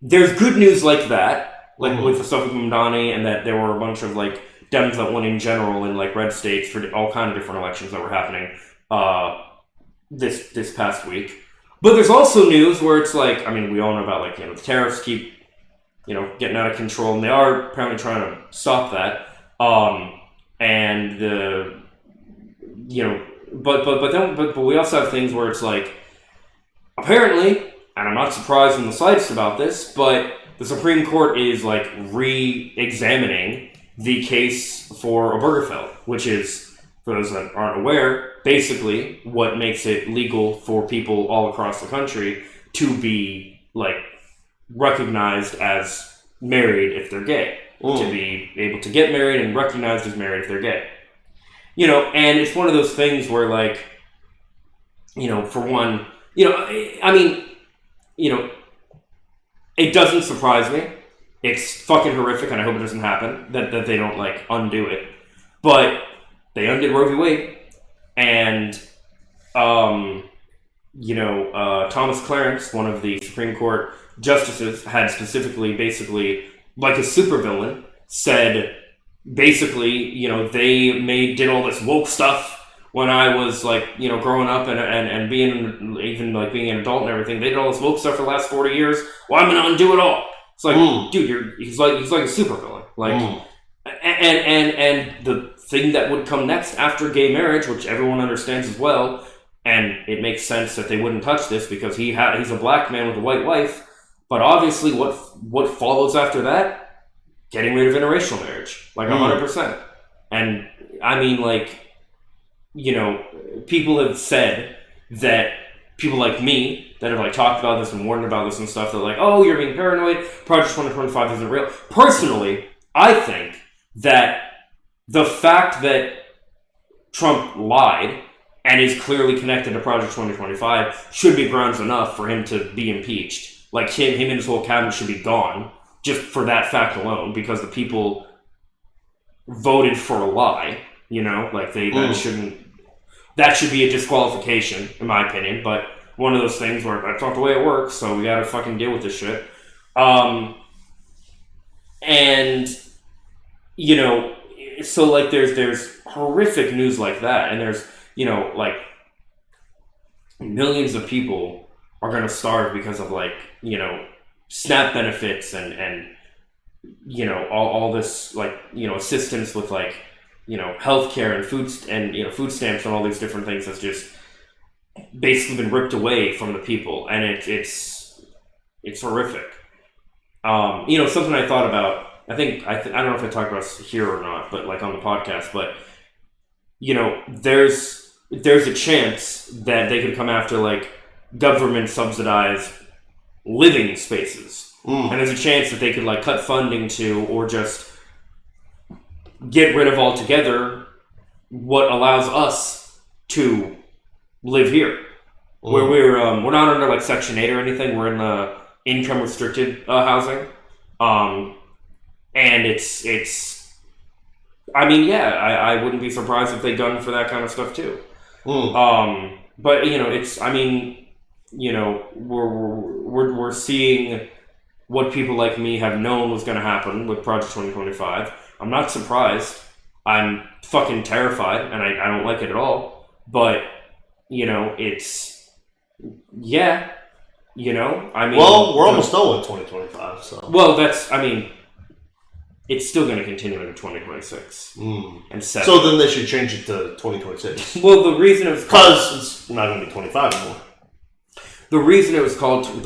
there's good news like that, like with the stuff with Mamdani, and that there were a bunch of like Dems that won in general in like red states for all kind of different elections that were happening this past week. But there's also news where it's like, I mean, we all know about like, the tariffs keep, getting out of control, and they are apparently trying to stop that. And the, but we also have things where it's like, apparently, and I'm not surprised in the slightest about this, but the Supreme Court is like re-examining the case for Obergefell, which is, for those that aren't aware, basically what makes it legal for people all across the country to be like recognized as married if they're gay, to be able to get married and recognized as married if they're gay. And it's one of those things where like, for one, I mean, it doesn't surprise me. It's fucking horrific, and I hope it doesn't happen, that they don't like undo it. But they undid Roe v. Wade, and Thomas Clarence, one of the Supreme Court justices, had specifically, basically, like a supervillain, said, basically, they did all this woke stuff when I was growing up and being being an adult and everything. They did all this woke stuff for the last 40 years. Well, I'm gonna undo it all. It's like, dude, he's like a supervillain. And the thing that would come next after gay marriage, which everyone understands as well, and it makes sense that they wouldn't touch this because he's a black man with a white wife. But obviously, what follows after that? Getting rid of interracial marriage, 100%. And I mean, people have said that people like me that have talked about this and warned about this and stuff, they're like, oh, you're being paranoid. Project 2025 isn't real. Personally, I think that the fact that Trump lied and is clearly connected to Project 2025 should be grounds enough for him to be impeached. Him and his whole cabinet should be gone just for that fact alone, because the people voted for a lie. That should be a disqualification, in my opinion. But one of those things where that's not the way it works, so we gotta fucking deal with this shit. So there's horrific news like that, and there's millions of people are gonna starve because of SNAP benefits and all this assistance with healthcare and food stamps and all these different things that's just basically been ripped away from the people, and it's horrific. Something I thought about. I don't know if I talked about this here or not, but on the podcast, but there's a chance that they could come after government subsidized living spaces, and there's a chance that they could cut funding to, or just get rid of altogether what allows us to live here, where we're not under Section 8 or anything. We're in the income restricted housing, and it's. I mean, yeah, I wouldn't be surprised if they gun for that kind of stuff too. But it's. I mean, we're seeing what people like me have known was going to happen with Project 2025. I'm not surprised. I'm fucking terrified, and I don't like it at all. But it's I mean, well, we're almost done with 2025. So it's still going to continue into 2026 and 7. So then they should change it to 2026. Well, the reason it was because it's not going to be 25 anymore. The reason that it was called Project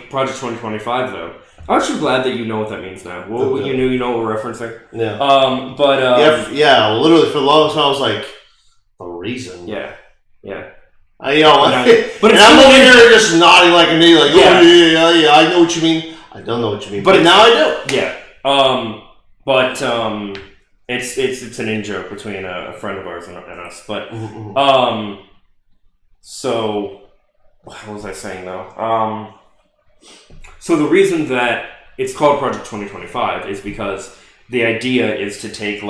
2025, though. Aren't you glad that you know what that means now? Well, you know what we're referencing. Yeah. Literally for the longest time I was like, the reason. Yeah. But I'm over here just nodding like an idiot, yeah, I know what you mean. I don't know what you mean, but now I do. Yeah. It's an in-joke between a friend of ours and us. But so what was I saying though? So the reason that it's called Project 2025 is because the idea is to take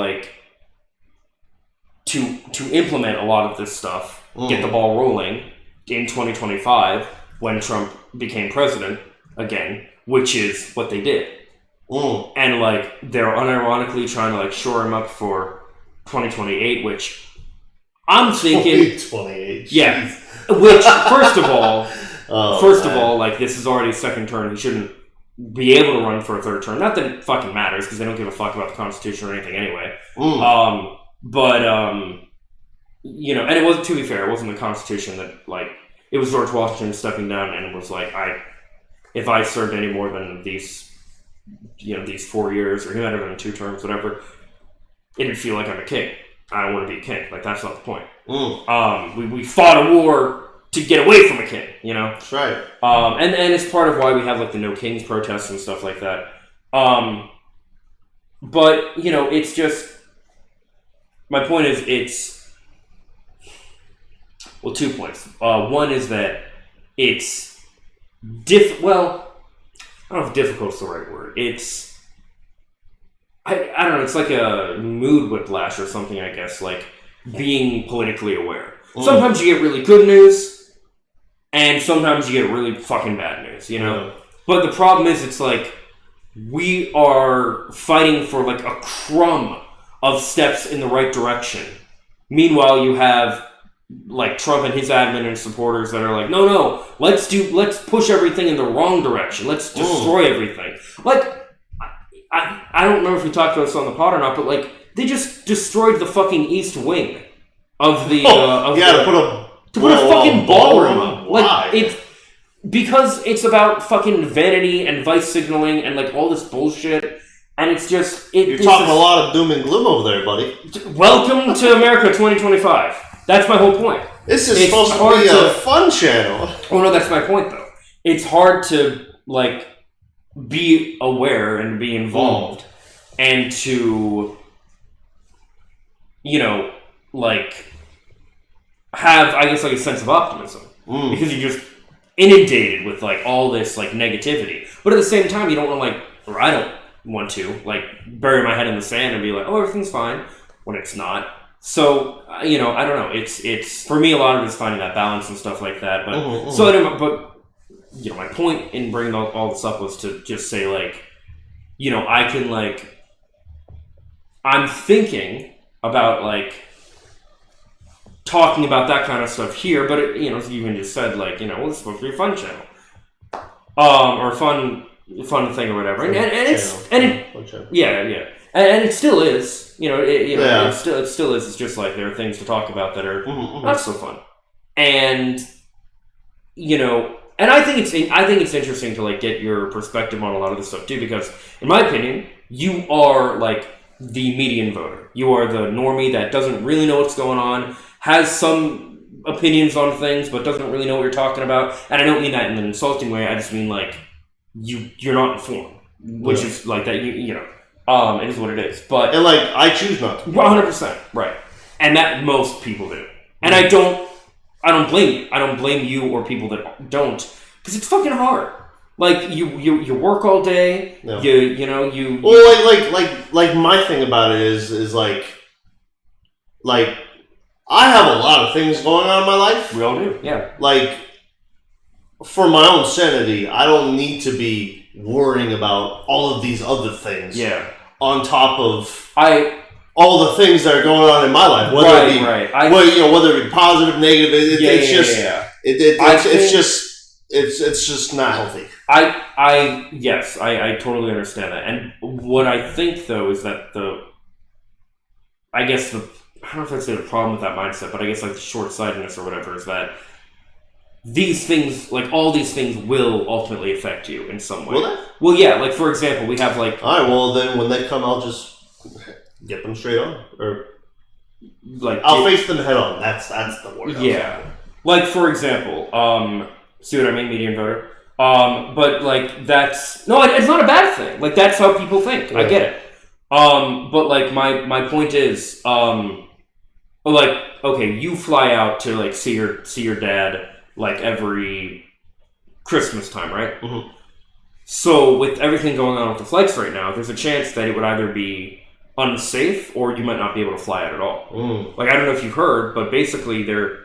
to implement a lot of this stuff, get the ball rolling in 2025 when Trump became president again, which is what they did. And they're unironically trying to shore him up for 2028, which I'm thinking 28. Yeah. Which first of all, this is already second term. He shouldn't be able to run for a third term. Not that it fucking matters, because they don't give a fuck about the Constitution or anything anyway. And it wasn't, to be fair, it wasn't the Constitution that it was George Washington stepping down and was if I served any more than these 4 years, or he might have been 2 terms, whatever, it'd feel like I'm a king. I don't want to be a king. That's not the point. We fought a war to get away from a king, That's right. And it's part of why we have the No Kings protests and stuff like that. But it's just, my point is, it's 2 points. One is that it's I don't know if difficult is the right word. It's I don't know. It's like a mood whiplash or something, I guess. Being politically aware. Sometimes you get really good news, and sometimes you get really fucking bad news, you know? Yeah. But the problem is, it's like, we are fighting for like a crumb of steps in the right direction. Meanwhile, you have like Trump and his admin and supporters that are like, no, let's push everything in the wrong direction. Let's destroy everything. Like, I don't remember if we talked about this on the pod or not, but like, they just destroyed the fucking East Wing of the to put a fucking ballroom up. Like, it's because it's about fucking vanity and vice signaling and like all this bullshit, and it's just you're talking a lot of doom and gloom over there, buddy. Welcome to America 2025. That's my whole point. This is supposed to be a fun channel. Oh no, that's my point though. It's hard to like be aware and be involved and to, you know, like have, I guess, like a sense of optimism because you're just inundated with like all this like negativity. But at the same time, you don't want to like, or I don't want to like bury my head in the sand and be like, oh, everything's fine when it's not. So, you know, I don't know. It's for me, a lot of it's finding that balance and stuff like that. But so anyway, but you know, my point in bringing all this up was to just say like, you know, I can like, I'm thinking about like talking about that kind of stuff here, but it, you know, as you even just said, like, you know, well, it's supposed to be a fun channel, or fun thing or whatever, and it still is, you know, it still is. It's just like there are things to talk about that are not so fun, and you know, and I think it's interesting to like get your perspective on a lot of this stuff too, because in my opinion, you are like the median voter. You are the normie that doesn't really know what's going on, has some opinions on things, but doesn't really know what you're talking about. And I don't mean that in an insulting way. I just mean like you're not informed, which is like that. You know, it is what it is. But and like I choose not to. 100% right, and that most people do. And I don't blame you. I don't blame you or people that don't, because it's fucking hard. Like you work all day. No. Like my thing about it is like I have a lot of things going on in my life. We all do, yeah. Like for my own sanity, I don't need to be worrying about all of these other things. Yeah. On top of all the things that are going on in my life, whether it be whether it be positive, negative, it's just not healthy. I totally understand that. And what I think though is that I don't know if that's the problem with that mindset, but I guess like the short-sightedness or whatever is that these things, like all these things, will ultimately affect you in some way. Will they? Well, yeah. Like for example, we have like. All right. Well, then when they come, I'll just get them straight on, or like I'll face them head on. That's the word. Yeah. Like for example, see what I mean, median voter. But like it's not a bad thing. Like that's how people think. Yeah. I get it. But like my point is, like, okay, you fly out to like see your dad like every Christmas time, right? Mm-hmm. So with everything going on with the flights right now, there's a chance that it would either be unsafe or you might not be able to fly out at all. Like I don't know if you've heard, but basically they're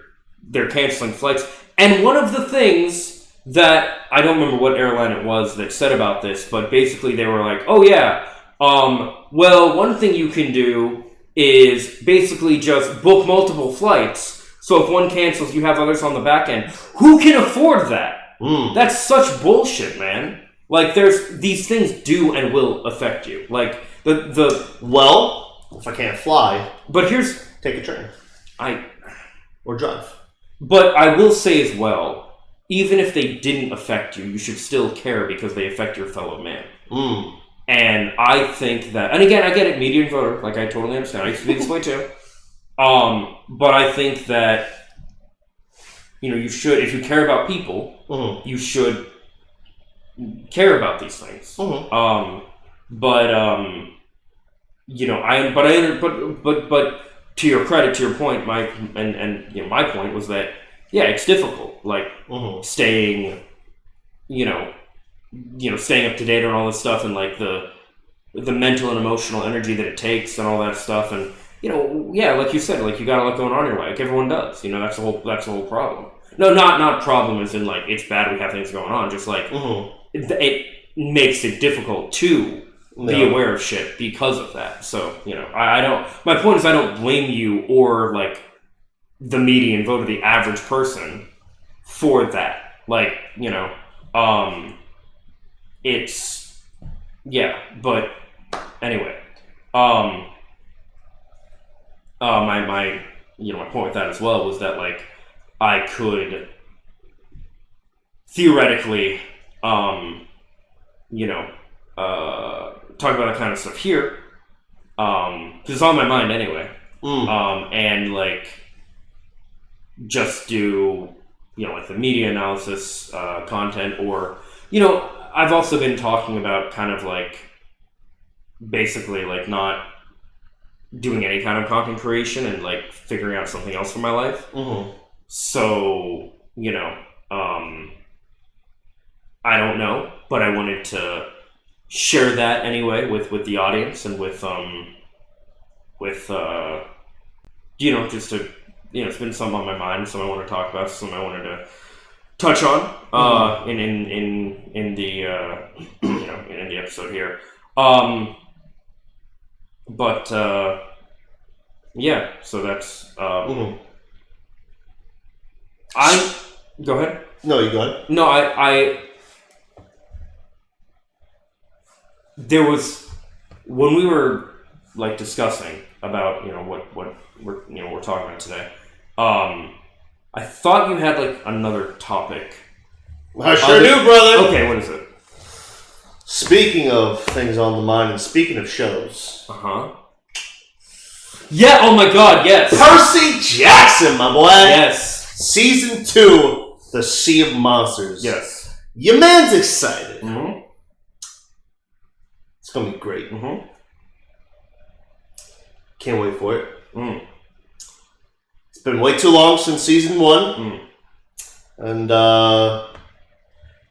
canceling flights. And one of the things that I don't remember what airline it was that said about this, but basically they were like, oh yeah, well, one thing you can do is basically just book multiple flights. So if one cancels, you have others on the back end. Who can afford that? That's such bullshit, man. Like these things do and will affect you. Like well, if I can't fly, but take a train. Or drive. But I will say as well, even if they didn't affect you, you should still care because they affect your fellow man. And I think that, and again, I get it, median voter, like I totally understand. I used to be this way too. But I think that, you know, you should, if you care about people, you should care about these things. You know, but to your credit, to your point, my point was that, yeah, it's difficult, like staying up to date on all this stuff and like the mental and emotional energy that it takes and all that stuff, and yeah, like you said, like you got a lot going on in your life. Like everyone does. That's the whole problem. No, not problem as in like it's bad we have things going on. Just like it makes it difficult to be aware of shit because of that. So I don't. My point is I don't blame you or like the median vote of the average person for that. Like it's but anyway. My point with that as well was that like I could theoretically talk about that kind of stuff here because it's on my mind anyway, and like just do like the media analysis content, or I've also been talking about kind of like basically like not doing any kind of content creation and like figuring out something else for my life. So I don't know, but I wanted to share that anyway with the audience and with just to it's been something on my mind, something I want to talk about, something I wanted to touch on in the in the episode here. But so that's I go ahead. No, you go ahead. No, I there was when we were like discussing about what we're talking about today. I thought you had like another topic. I sure do, brother. Okay, what is it? Speaking of things on the mind, and speaking of shows. Yeah, oh my god, yes. Percy Jackson, my boy. Yes. Season 2, The Sea of Monsters. Yes. Your man's excited. It's going to be great. Can't wait for it. It's been way too long since season 1. And,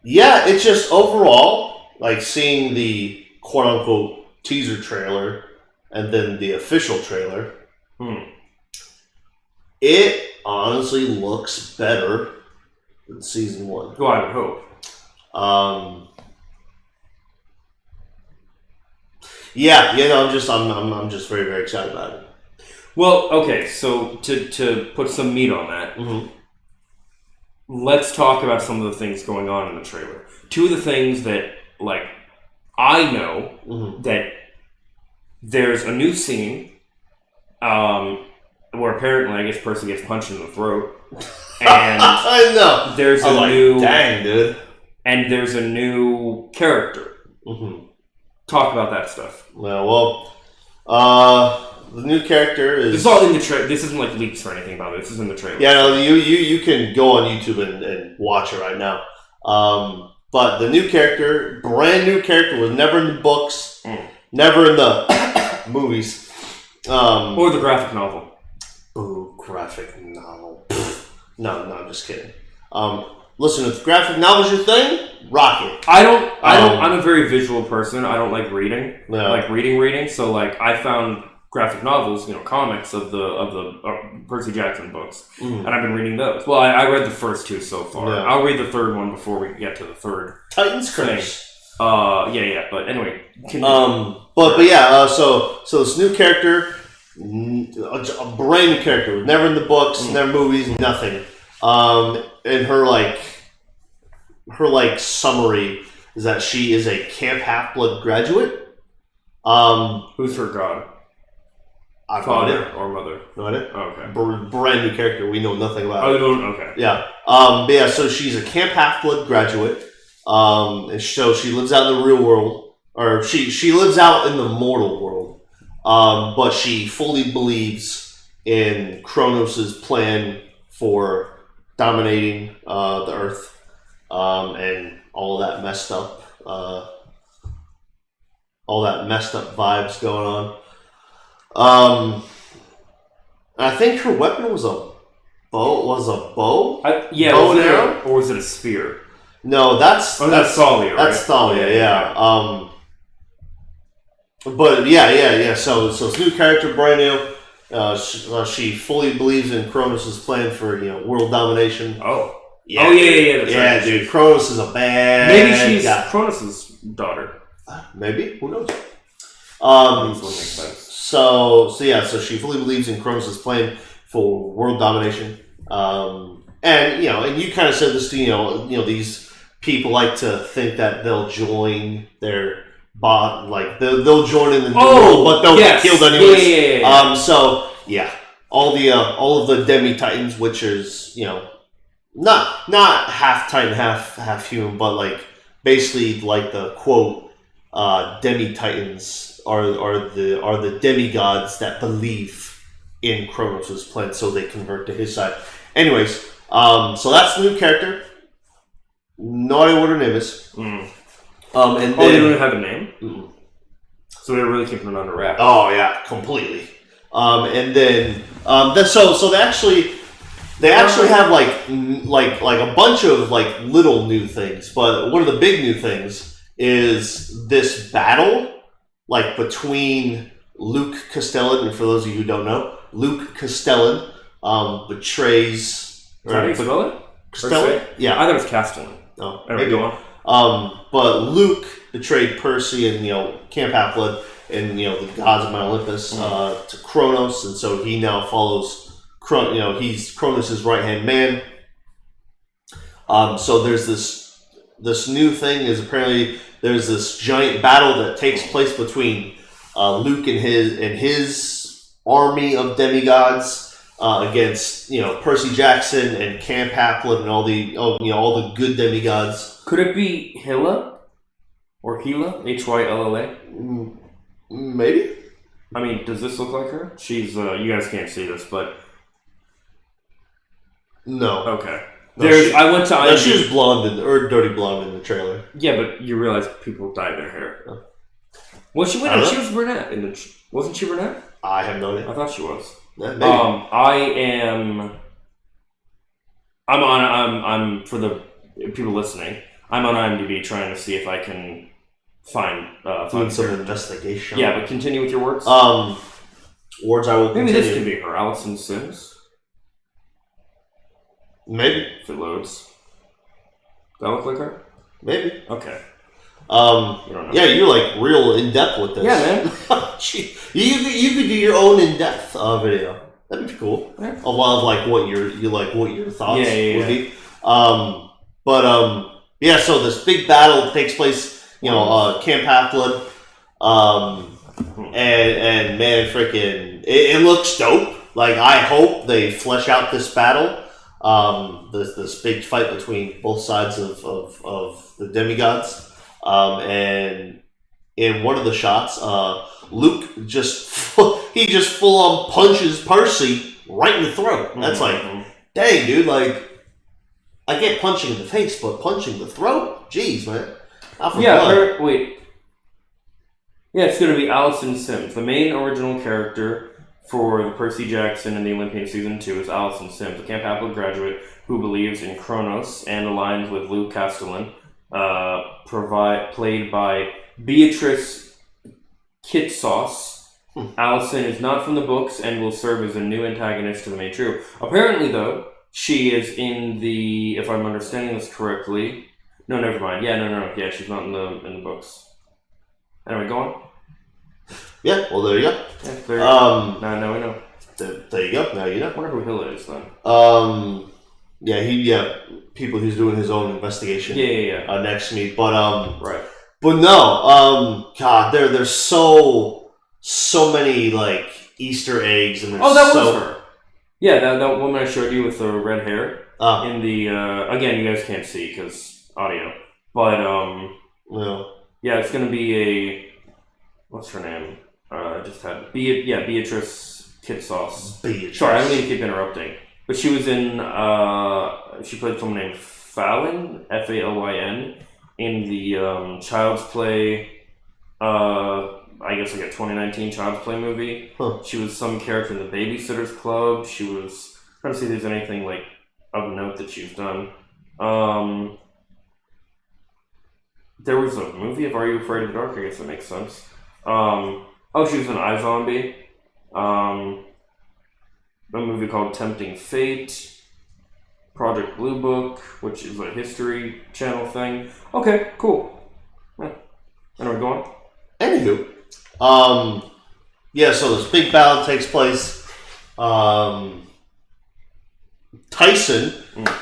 it's just overall, like seeing the quote-unquote teaser trailer and then the official trailer, it honestly looks better than season 1. Well, I would hope. I'm just very, very excited about it. Well, okay, so to put some meat on that, let's talk about some of the things going on in the trailer. Two of the things that, like, I know that there's a new scene where apparently, I guess, Percy gets punched in the throat. And I know. There's new... Dang, dude. And there's a new character. Talk about that stuff. Well, the new character is... This is all in the trailer. This isn't like leaks or anything about it. This is in the trailer. Yeah, no, you can go on YouTube and watch it right now. But the new character, brand new character, was never in the books, never in the movies. Or the graphic novel. Ooh, graphic novel. No, I'm just kidding. Listen, if graphic novel's your thing, rock it. I'm a very visual person. I don't like reading. No. I like reading. So like I found graphic novels, comics of the Percy Jackson books, and I've been reading those. Well, I read the first 2 so far. Yeah. I'll read the third one before we get to the third. Titan's Curse. Yeah. But anyway, so this new character, a brand new character, never in the books, never movies, nothing. And her summary is that she is a Camp Half-Blood graduate. Who's her god? Father or mother? No idea. Oh, okay. Brand new character. We know nothing about. Okay. Yeah. So she's a Camp Half-Blood graduate. And so she lives out in the real world, or she lives out in the mortal world. But she fully believes in Kronos' plan for dominating the Earth, and all that messed up vibes going on. I think her weapon was a bow. Bow and arrow? Or was it a spear? No, that's Thalia, right? That's Thalia, yeah. But yeah. So it's new character, brand new. She fully believes in Kronos' plan for world domination. Oh. Yeah, oh yeah. That's right. Dude. Kronos is a bad. Maybe she's Kronos' daughter. Maybe, who knows? So she fully believes in Kronos' plan for world domination. And you kind of said this to these people like to think that they'll join their bot, like they'll join in the new world, but they'll get killed anyways. Yeah. All of the demi titans, which is not half titan, half human, but like basically like the quote demi titans are the demigods that believe in Kronos' plan, so they convert to his side. Anyways, so that's the new character. No idea what her name is. And then, they don't even have a name? Mm-mm. So they're really keeping it under wraps. Oh yeah, completely. And then so they actually have like a bunch of like little new things, but one of the big new things is this battle like between Luke Castellan, and for those of you who don't know, Luke Castellan betrays. How do you spell it? Castellan? Yeah, I thought it was Castellan. Oh, maybe go on. But Luke betrayed Percy and Camp Half-Blood and the gods of Mount Olympus to Kronos, and so he now follows. He's Kronos' right-hand man. So there's this new thing is apparently there's this giant battle that takes place between Luke and his army of demigods against Percy Jackson and Camp Half-Blood and all the good demigods. Could it be Hylla or Hylla? Hylla? Maybe. I mean, does this look like her? She's you guys can't see this, but no. Okay. I went to IMDb. No, she was blonde or dirty blonde in the trailer. Yeah, but you realize people dye their hair. Oh. Well, she was brunette. Wasn't she brunette? I have no idea. I thought she was. Yeah, maybe. I'm for the people listening. I'm on IMDb trying to see if I can find some investigation. Yeah, but continue with your words. Words I will. Maybe continue. This could be her, Allison Sims. Maybe if it loads. Does that look like her? Maybe. Okay. Yeah, you're like real in depth with this. Yeah, man. you could do your own in depth video. That'd be cool. Yeah. A lot of like what your thoughts would be. So this big battle takes place. Camp Half-Blood. And man, freaking, it looks dope. Like I hope they flesh out this battle. This big fight between both sides of the demigods. And in one of the shots, Luke just full on punches Percy right in the throat. That's like, dang, dude, like I get punching in the face, but punching the throat? Jeez, man. Yeah, it's going to be Allison Sims. The main original character for the Percy Jackson and the Olympian Season 2 is Allison Sims, a Camp Half-Blood graduate who believes in Kronos and aligns with Luke Castellan, played by Beatrice Kitsauce. Allison is not from the books and will serve as a new antagonist to the main trio. Apparently, though, she is in the, if I'm understanding this correctly... No, never mind. Yeah, no. Yeah, she's not in the books. Anyway, go on. Yeah, well, there you go. Yeah, there you go. Now we know. There you go. Now you know. I wonder who Hylla is, then. People who's doing his own investigation. Yeah. Next to me, but right. But no, God, there's so many like Easter eggs and that was her. Yeah, that woman I showed you with the red hair. In the again, you guys can't see because audio, but yeah, it's gonna be a what's her name? I just had Beatrice Kitsauce. Beatrice. Sorry, I don't mean to keep interrupting, but she was in she played someone named Fallon, Falyn, in the Child's Play. I guess like a 2019 Child's Play movie. Huh. She was some character in the Babysitters Club. She was trying to see if there's anything like of note that she's done. There was a movie of Are You Afraid of the Dark? I guess that makes sense. She was in iZombie. a movie called Tempting Fate, Project Blue Book, which is a History Channel thing. Okay, cool. Yeah. Anyway, go on. Anywho, so this big battle takes place. Tyson,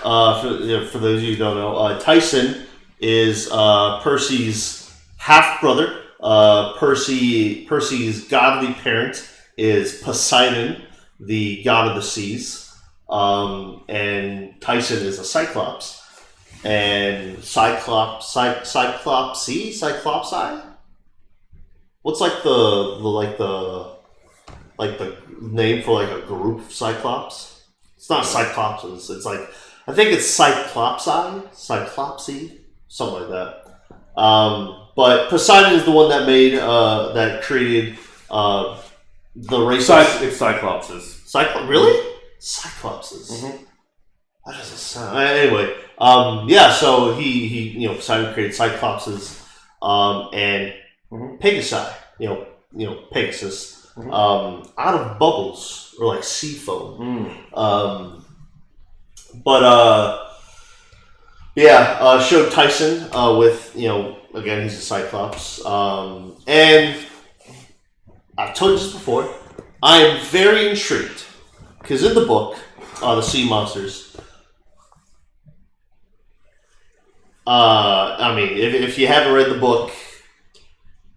for those of you who don't know, Tyson is Percy's half brother. Percy's godly parent is Poseidon, the god of the seas, and Tyson is a Cyclops. And Cyclopsi. What's like the name for like a group of Cyclops? It's not Cyclopses. It's like I think it's Cyclopsi, something like that. But Poseidon is the one that that created the race. It's Cyclopses. Really? Cyclopses. Mm-hmm. That doesn't sound. Anyway, so he Poseidon created Cyclopses, and Pegasi, Pegasus, out of bubbles or like sea foam. Showed Tyson with again he's a Cyclops, and I've told you this before. I am very intrigued because in the book, the Sea Monsters. If you haven't read the book,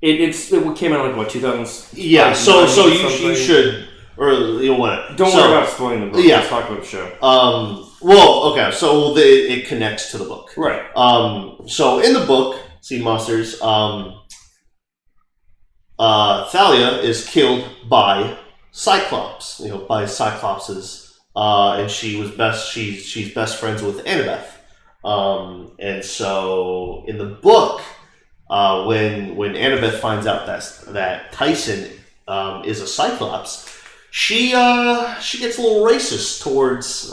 it came out like what 2000. Yeah, so you should, or you know what? Don't worry about spoiling the book. Yeah, let's talk about the show. It connects to the book, right? So in the book, Sea Monsters, Thalia is killed by Cyclops, by Cyclopses, and she's best friends with Annabeth. And so in the book, when Annabeth finds out that Tyson is a Cyclops, she gets a little racist towards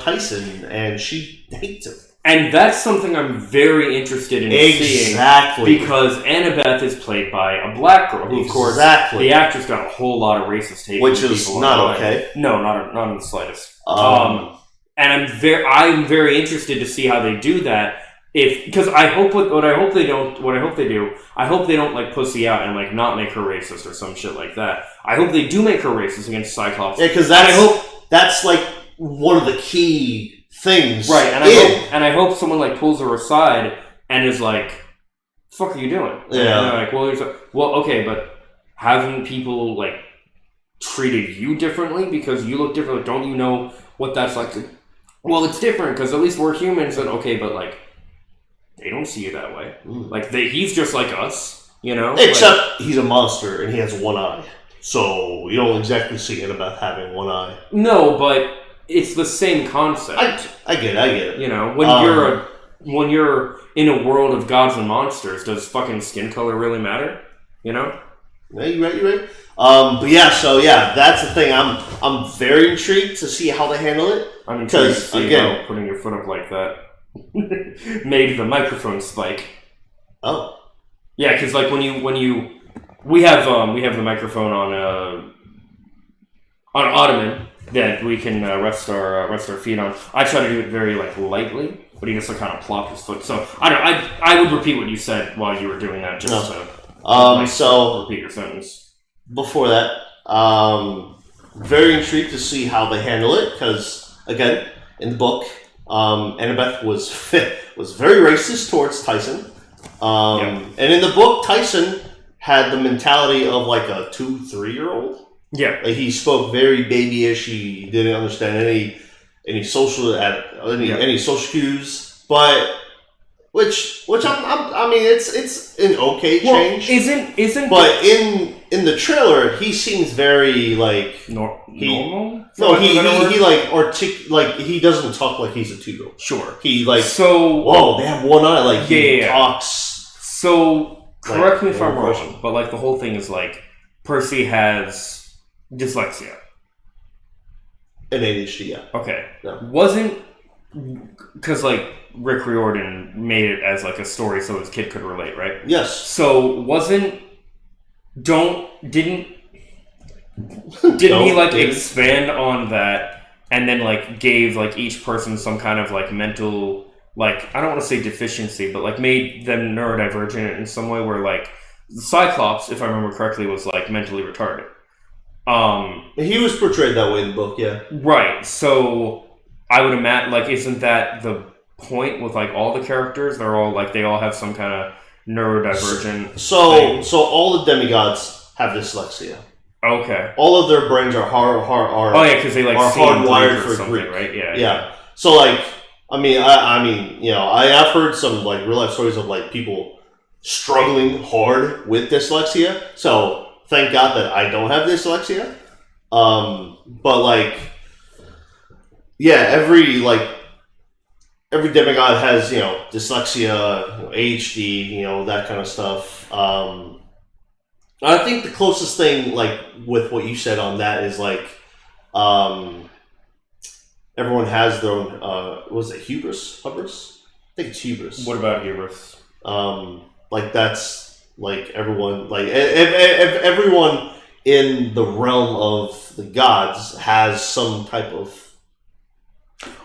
Tyson, and she hates him. And that's something I'm very interested in seeing. Because Annabeth is played by a black girl. Who, of course, the actress got a whole lot of racist hate. Which is not okay. No, not in the slightest. And I'm very interested to see how they do that. Because I hope they don't like pussy out and like not make her racist or some shit like that. I hope they do make her racist against Cyclops. Yeah, because that's like one of the key things, right? And I hope someone like pulls her aside and is like, "The fuck are you doing?" Yeah. And they're like, well, okay, but haven't people like treated you differently because you look different? Like, don't you know what that's like? Well, it's different because at least we're humans. And okay, but like they don't see you that way. Like he's just like us, Except he's a monster and he has one eye, so you don't exactly see Annabeth having one eye. No, but it's the same concept. I get it. When you're in a world of gods and monsters, does fucking skin color really matter? Yeah, you're right. That's the thing. I'm very intrigued to see how they handle it. I'm intrigued to see how putting your foot up like that made the microphone spike. Oh, yeah, because like we have the microphone on ottoman that we can rest our feet on. I try to do it very like lightly, but he just like kind of plopped his foot. So I would repeat what you said while you were doing that, just to repeat your sentence. Before that, very intrigued to see how they handle it because again, in the book, Annabeth was very racist towards Tyson, and in the book, Tyson had the mentality of like a 2-3-year-old. Yeah, like he spoke very babyish. He didn't understand any social cues, but which it's an okay change. Isn't but in the trailer he seems very like normal. No, he he doesn't talk like he's a 2-year-old. Sure, he like whoa, they have one eye. Like he talks. So correct me if I'm wrong, but like the whole thing is like Percy has dyslexia. An ADHD, yeah. Okay. Yeah. Wasn't because like Rick Riordan made it as like a story so his kid could relate, right? Yes. So Didn't he like expand on that and then like gave like each person some kind of like mental, like I don't want to say deficiency, but like made them neurodivergent in some way where like Cyclops, if I remember correctly, was like mentally retarded. He was portrayed that way in the book, yeah. Right. So I would imagine, like, isn't that the point with like all the characters? They're all like they all have some kind of neurodivergent. So all the demigods have dyslexia. Okay. All of their brains are oh yeah, because they like are hardwired for something, Greek, right? Yeah. Yeah. So like, I mean, you know, I've heard some like real life stories of like people struggling hard with dyslexia. So thank God that I don't have dyslexia. But like, yeah, every demigod has, you know, dyslexia, you know, ADHD, you know, that kind of stuff. I think the closest thing, like, with what you said on that is, like, everyone has their own, was it hubris? Hubris? I think it's hubris. What about hubris? Like, that's, like, everyone, like, if everyone in the realm of the gods has some type of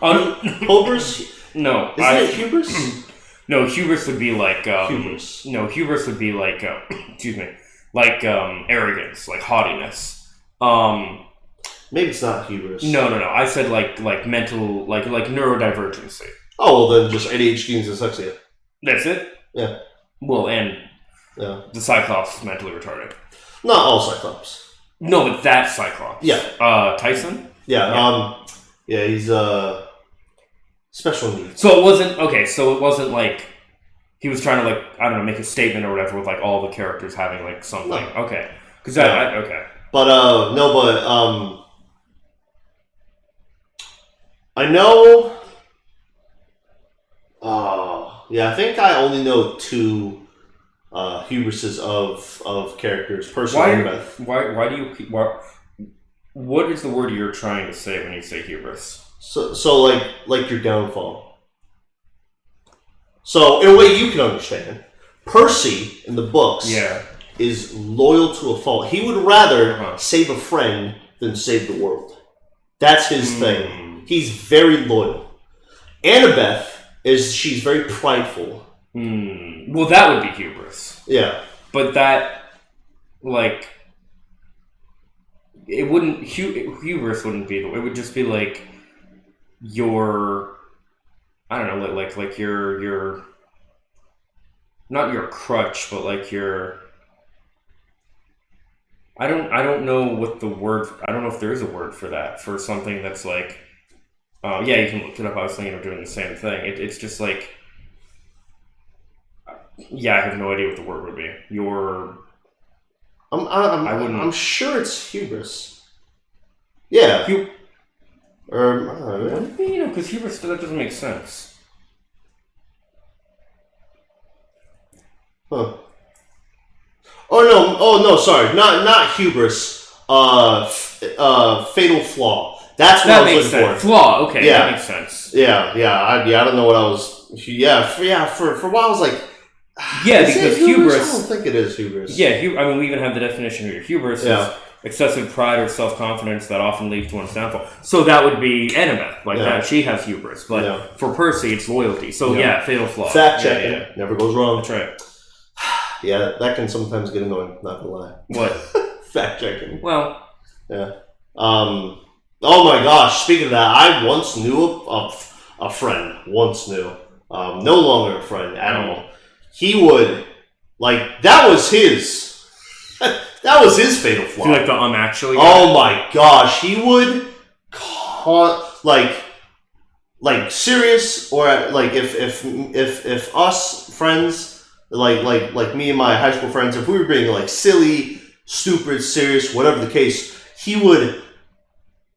hubris? No. Isn't it hubris? No, hubris would be like, hubris. No, hubris would be like, excuse me, like arrogance, like haughtiness. Maybe it's not hubris. No. I said like mental, like neurodivergency. Oh, well then just ADHD and dyslexia. That's it? Yeah. Well, and the Cyclops is mentally retarded. Not all Cyclops. No, but that Cyclops. Yeah. Tyson? Yeah. Yeah, he's special needs. So it wasn't like he was trying to, like, I don't know, make a statement or whatever with, like, all the characters having, like, something. No. Okay. Because okay. But, I know, I think I only know two hubrises of characters, Percy and Beth. Why do you, what is the word you're trying to say when you say hubris? So like your downfall. So, in a way you can understand, Percy in the books is loyal to a fault. He would rather save a friend than save the world. That's his thing. He's very loyal. Annabeth she's very prideful. Well, that would be hubris. Yeah. But that, like, it wouldn't, hubris wouldn't be, it would just be like your, I don't know, like your not your crutch, but like your, I don't know what the word, I don't know if there is a word for that, for something that's like, yeah, you can look it up. I was thinking of doing the same thing. It's just like, yeah, I have no idea what the word would be. I'm sure it's hubris. Yeah. Because hubris, that doesn't make sense. Huh. Oh no, sorry. Not hubris. Fatal flaw. That's what I was looking for. Flaw, okay, that makes sense. Yeah. I don't know what I was. For a while I was like, because hubris. I don't think it is hubris. Yeah, I mean, we even have the definition here. Hubris is excessive pride or self-confidence that often leads to one's downfall. So that would be Annabeth, that she has hubris. But for Percy, it's loyalty. So fatal flaw. Fact checking never goes wrong. That's right. Yeah, that can sometimes get annoying. Not gonna lie. What? Fact checking. Well. Yeah. Oh my gosh! Speaking of that, I once knew a friend. Once knew. No longer a friend at all. He would that was his. That was his fatal flaw. Do you like the actually? Oh my gosh, he would serious, or like if us friends like me and my high school friends, if we were being like silly, stupid, serious, whatever the case, he would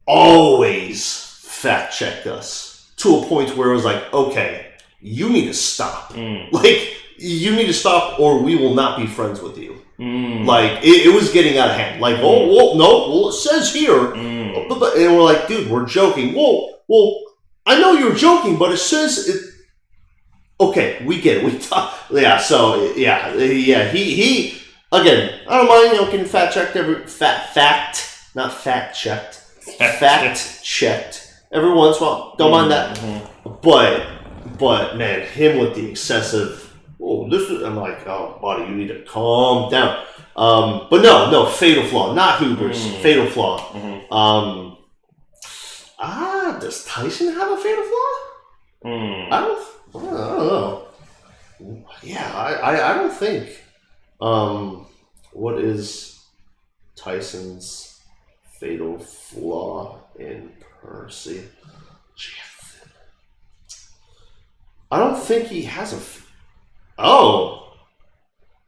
always fact check us to a point where it was like, okay, you need to stop. You need to stop, or we will not be friends with you. It was getting out of hand. It says here, and we're like, dude, we're joking. Well, I know you're joking, but it says it. Okay, we get it. We talk. Yeah. So He again. I don't mind getting fact not fact checked. Fact checked. Every once in a while. Don't mind that. But man, him with the excessive. Oh, this is. I'm like, oh, buddy, you need to calm down. But no, fatal flaw, not Hoover's fatal flaw. Does Tyson have a fatal flaw? I don't know. Yeah, I don't think. What is Tyson's fatal flaw in Percy? I don't think he has a. Oh,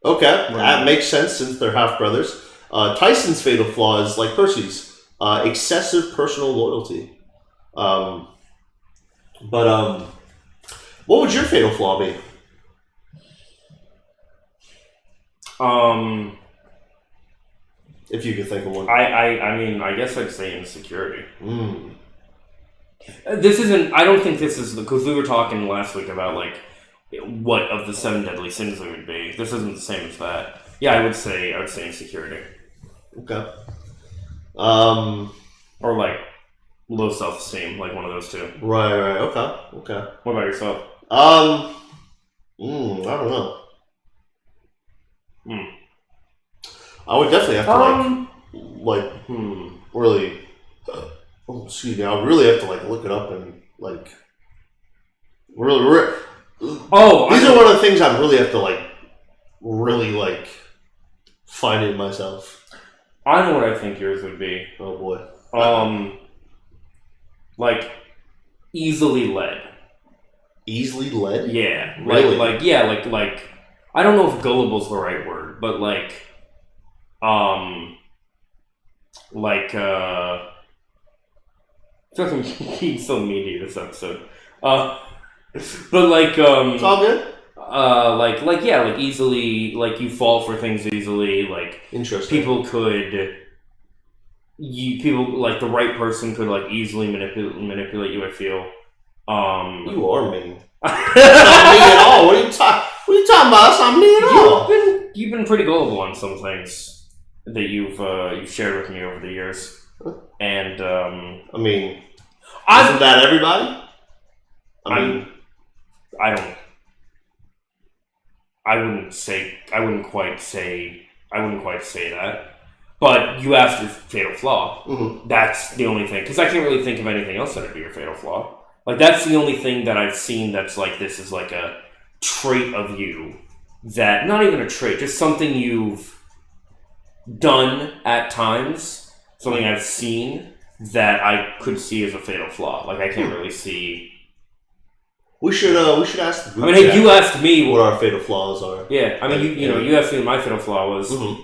okay, that makes sense since they're half brothers. Tyson's fatal flaw is like Percy's, excessive personal loyalty. But what would your fatal flaw be? If you could think of one. I mean, I guess I'd say insecurity. This isn't. I don't think this is because we were talking last week about like what of the 7 deadly sins it would be. This isn't the same as that. Yeah, I would say insecurity. Okay. Or like low self-esteem, like one of those two. Right. Okay. What about yourself? I don't know. I would definitely have to really. Excuse me. I would really have to like look it up and like really. These are one of the things I really have to like really like find it myself. I know what I think yours would be. Oh boy. Like easily led. Easily led? Yeah. Really? Like I don't know if gullible's the right word, but I feel like I'm being so mean to you this episode. But like it's all good. Like easily, like you fall for things easily. Like interesting. People like the right person could like easily manipulate you. I feel. You are mean. That's not me at all. What are you talking about? That's not me at all. You've been pretty gullible on some things that you've shared with me over the years, and I mean, isn't that everybody? I wouldn't quite say that. But you asked your fatal flaw. Mm-hmm. That's the only thing, because I can't really think of anything else that would be your fatal flaw. Like that's the only thing that I've seen that's like this is like a trait of you that not even a trait, just something you've done at times, something I've seen that I could see as a fatal flaw. Like I can't really see. We should ask the group. I mean, hey, you asked me what our fatal flaws are. Yeah, I mean, you asked me what my fatal flaw was. Mm-hmm.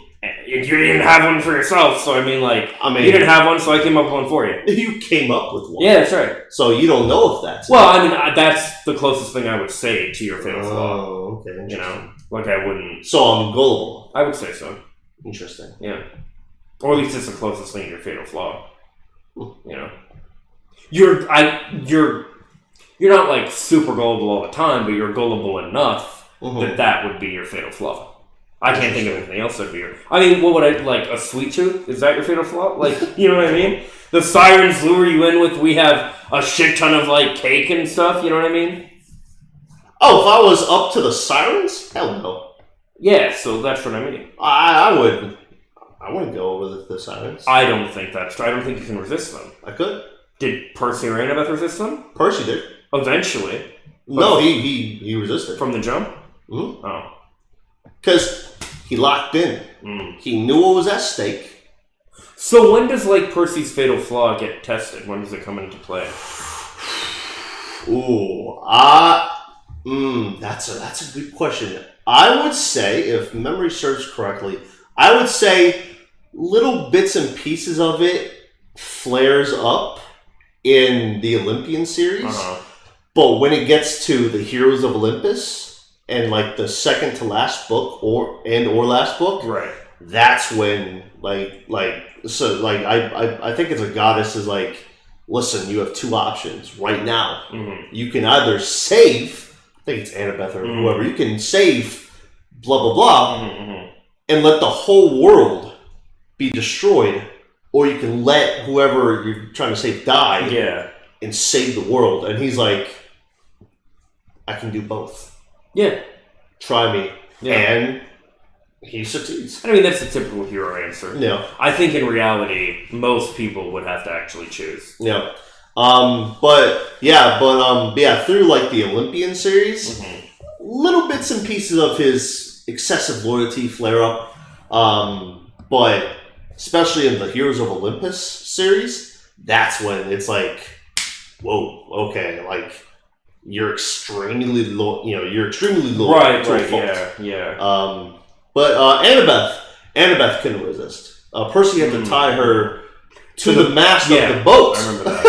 You didn't have one for yourself, so I mean, you didn't have one, so I came up with one for you. You came up with one. Yeah, that's right. So you don't know if that's. Well, I mean, that's the closest thing I would say to your fatal flaw. Oh, okay. Like I wouldn't. So I'm gullible. I would say so. Interesting. Yeah, or at least it's the closest thing to your fatal flaw. You're not like super gullible all the time, but you're gullible enough that would be your fatal flaw. I can't think of anything else that'd be your. I mean, what would I like? A sweet tooth? Is that your fatal flaw? Like, you know what I mean? The sirens lure you in with. We have a shit ton of like cake and stuff. You know what I mean? Oh, if I was up to the sirens, hell no. Yeah, so that's what I mean. I wouldn't go over the sirens. I don't think that's true. I don't think you can resist them. I could. Did Percy or Annabeth resist them? Percy did. Eventually. No, he resisted. From the jump? Mm-hmm. Oh. Because he locked in. He knew what was at stake. So when does like Percy's fatal flaw get tested? When does it come into play? Ooh, that's a good question. I would say, if memory serves correctly, I would say little bits and pieces of it flares up in the Olympian series, but when it gets to the Heroes of Olympus and like the second to last book or last book, right? That's when I think it's a goddess is like, listen, you have two options right now. Mm-hmm. You can either save, I think it's Annabeth or whoever, you can save blah blah blah and let the whole world be destroyed, or you can let whoever you're trying to save die. Yeah. And save the world. And he's like, I can do both. Yeah. Try me. Yeah. And he succeeds. I mean, that's the typical hero answer. Yeah. I think in reality, most people would have to actually choose. Yeah. Through like the Olympian series, little bits and pieces of his excessive loyalty flare up. But especially in the Heroes of Olympus series, that's when it's like, whoa, okay, like you're extremely loyal. You're extremely loyal. Right. Yeah. But Annabeth couldn't resist. Percy had to tie her to the mast of the boat. I remember that.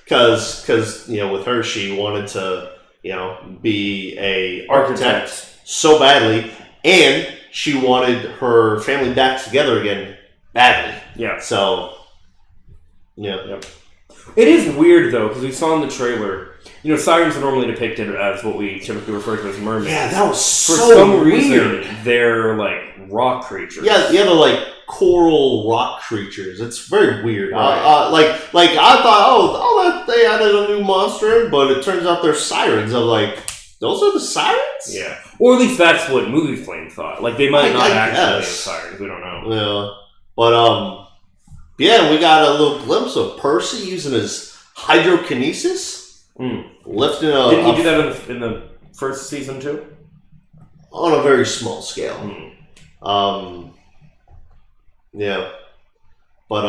Because with her she wanted to be a architect so badly, and she wanted her family back together again badly. Yeah. So Yep. It is weird though, because we saw in the trailer, sirens are normally depicted as what we typically refer to as mermaids. Yeah, that was For so some reason, weird. they're like rock creatures. Yeah, they're like coral rock creatures. It's very weird. Right. Like I thought, they added a new monster in, but it turns out they're sirens. I'm like, those are the sirens? Yeah. Or at least that's what Movie Flame thought. Like, they might not actually be guess. sirens. We don't know. Yeah. But, we got a little glimpse of Percy using his hydrokinesis. Lifting a... Didn't he do that in the first season, too? On a very small scale. Yeah. But,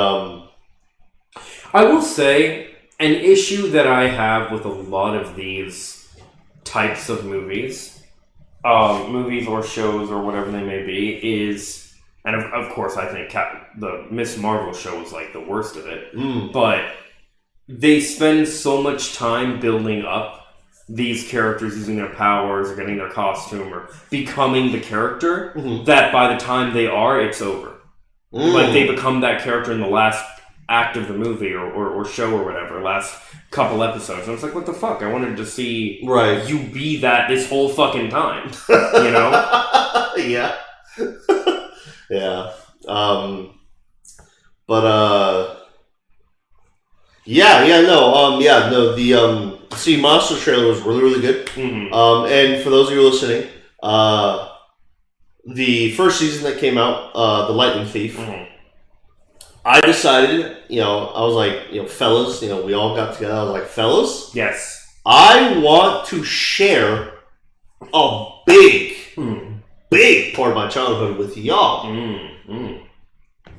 I will say, an issue that I have with a lot of these types of movies or shows or whatever they may be, is, and of course I think the Miss Marvel show was like the worst of it, but they spend so much time building up these characters using their powers or getting their costume or becoming the character that by the time they are, it's over. Like, they become that character in the last act of the movie or show or whatever, last couple episodes. And I was like, what the fuck? I wanted to see you be that this whole fucking time. Yeah. Yeah. The Monster trailer was really, really good. And for those of you listening, the first season that came out, The Lightning Thief, I decided, I was like, fellas, we all got together. I was like, fellas, yes, I want to share a big part of my childhood with y'all.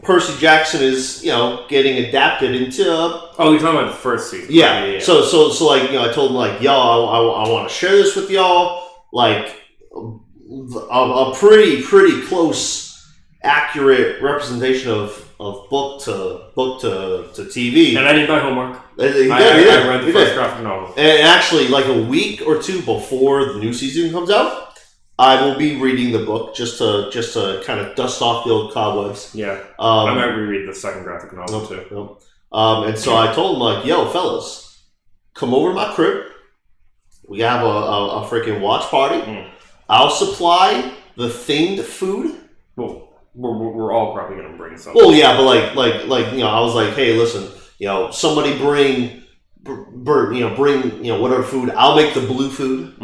Percy Jackson is, getting adapted into. You're talking about the first season. Yeah. So I told him like, y'all, I want to share this with y'all, like a pretty close, accurate representation of book to TV. And I did my homework. I read the first graphic novel. And actually, like a week or two before the new season comes out, I will be reading the book just to kind of dust off the old cobwebs. Yeah. I might reread the second graphic novel too. Nope. And so I told him like, yo, fellas, come over to my crib. We have a freaking watch party. I'll supply the thinged food. Well, we're all probably gonna bring something. Well, yeah, but like I was like, hey, listen, somebody bring whatever food. I'll make the blue food.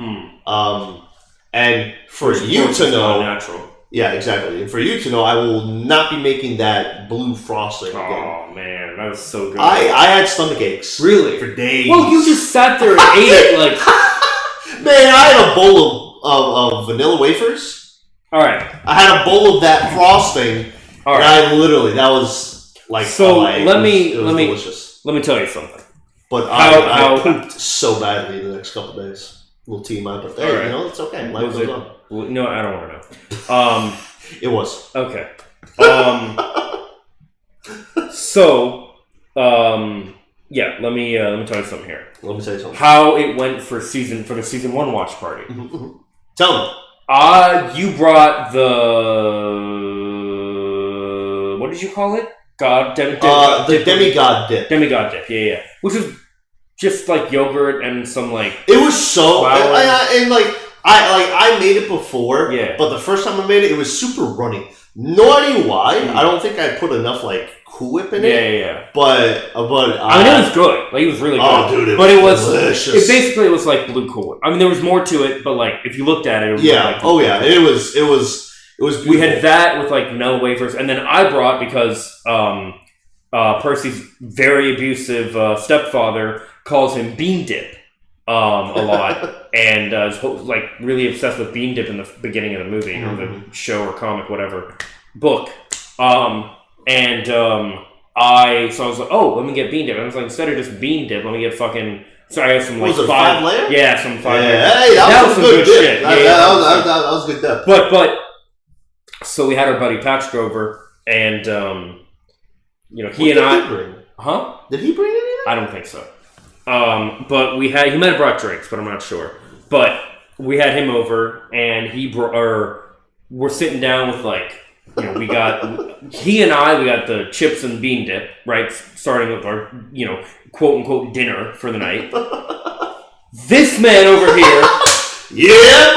And for you to know, natural. Yeah, exactly. And for you to know, I will not be making that blue frosting again. Oh man, that was so good. I had stomach aches. Really? For days. Well, you just sat there and ate it like. Man, I had a bowl of vanilla wafers. All right. I had a bowl of that frosting. All right. And I literally, that was like. So let me delicious. Let me tell you something. But I pooped so badly the next couple of days. Little TMI, but hey, it's okay. Life goes on. No, I don't want to know. It was okay. Yeah. Let me tell you something here. Let me tell you something. How it went for the season 1 watch party. Tell me. You brought the what did you call it? The demigod dip. Demigod dip. Yeah. Which was just like yogurt and some like. It was so I made it before. Yeah. But the first time I made it, it was super runny. No idea why. I don't think I put enough like Cool Whip in it. Yeah. But I mean, it was good. Like, it was really good. Oh, dude, it was delicious. It basically was like blue Cool Whip. I mean, there was more to it, but like if you looked at it, it was like it was beautiful. We had that with like vanilla wafers, and then I brought, because Percy's very abusive stepfather calls him bean dip a lot, and is like really obsessed with bean dip in the beginning of the movie or the show or comic, whatever book. I was like, oh, let me get bean dip. I was like, instead of just bean dip, let me get fucking. So I got some like was it 5 layer? Yeah, some 5 layer. Hey, that was some good shit. That was good dip. But so we had our buddy Patrick over, and he and I. Huh? Did he bring anything? I don't think so. But he might have brought drinks, but I'm not sure. But we had him over, and we're sitting down with like. We got the chips and bean dip, right? Starting with our, quote unquote dinner for the night. This man over here,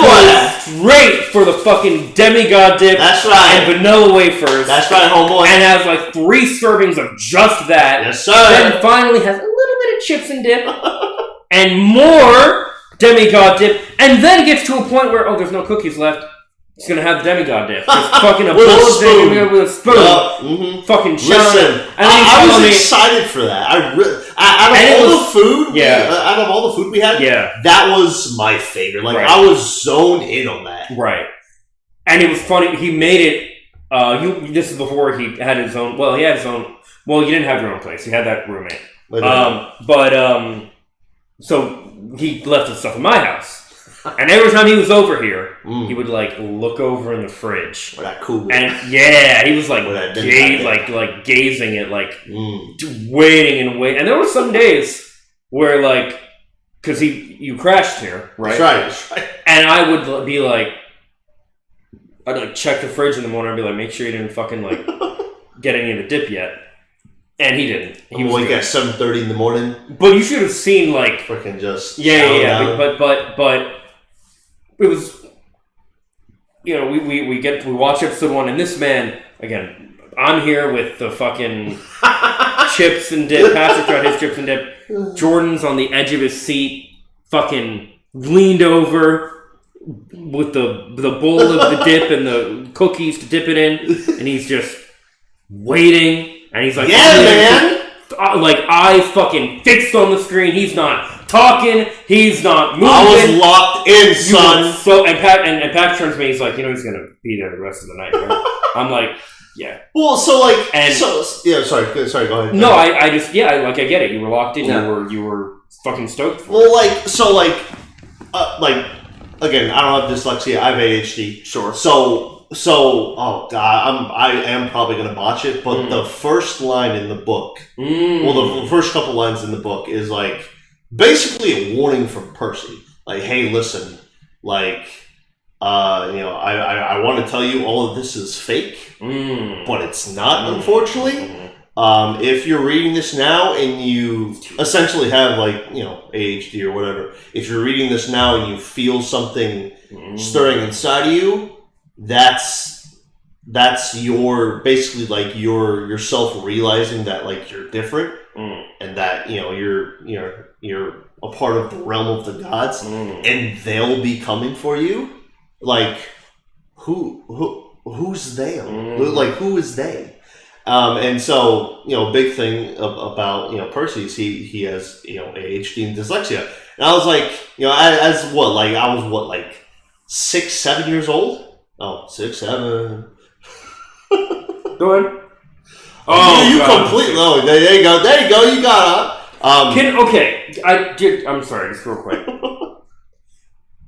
boy, straight for the fucking demigod dip. That's right. And vanilla wafers. That's right, homeboy. And has like 3 servings of just that. Yes, sir. Then finally has a little bit of chips and dip, and more demigod dip, and then gets to a point where there's no cookies left. He's gonna have the demigod dip. Just fucking a bowl of demigod with a spoon. Fucking listen. I was excited for that. Out of all the food we had, that was my favorite. Like I was zoned in on that. Right. And it was funny. He made it. This is before he had his own. Well, he had his own. Well, you didn't have your own place. You had that roommate. So he left his stuff in my house. And every time he was over here, he would like look over in the fridge. Or that Cool Whip. And he was like gazing at waiting and waiting. And there were some days where like, because you crashed here, right? That's right. And I would be like, I'd like check the fridge in the morning. I'd be like, make sure you didn't fucking like get any of the dip yet. And he didn't. He was like at 7:30 in the morning. But you should have seen like freaking just yeah. But it was, we watch episode 1, and this man, again, I'm here with the fucking chips and dip. Patrick got his chips and dip. Jordan's on the edge of his seat, fucking leaned over with the bowl of the dip and the cookies to dip it in, and he's just waiting, and he's like, yeah, man. Like, eyes fucking fixed on the screen. He's not talking. He's not moving. I was locked in, son. And Pat turns to me. He's like, he's gonna be there the rest of the night. Right? I'm like, yeah. Well, sorry. Go ahead. No, I get it. You were locked in. Yeah. You were fucking stoked for it. Again, I don't have dyslexia. I have ADHD. Sure. So, oh god, I am probably gonna botch it, but the first line in the book, the first couple lines in the book is like basically a warning from Percy, like, hey, listen, like, I want to tell you all of this is fake, but it's not, unfortunately. If you're reading this now and you essentially have like, ADHD or whatever, if you're reading this now and you feel something stirring inside of you, that's your basically like yourself realizing that like you're different and that you're a part of the realm of the gods and they'll be coming for you. Like who's they? Like who is they? And so big thing about Percy is he has ADHD and dyslexia. And I was like I was 6, 7 years old. Oh, 6, 7. Go ahead. Oh, you completely. Oh, there you go. You got it. I'm sorry, just real quick.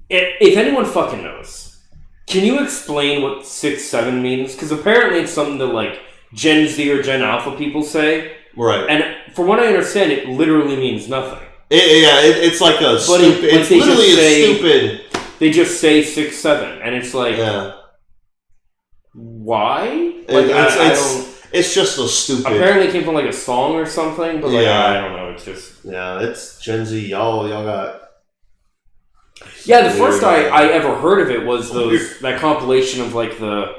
If anyone fucking knows, can you explain what 6, 7 means? Because apparently it's something that like Gen Z or Gen Alpha people say. Right. And from what I understand, it literally means nothing. It's like a stupid. It's literally a stupid. They just say 6, 7, and it's like. Yeah. Why? It's just a stupid. Apparently, it came from like a song or something, but I don't know. It's just it's Gen Z. Y'all got. Yeah, the first I ever heard of it was that compilation of like the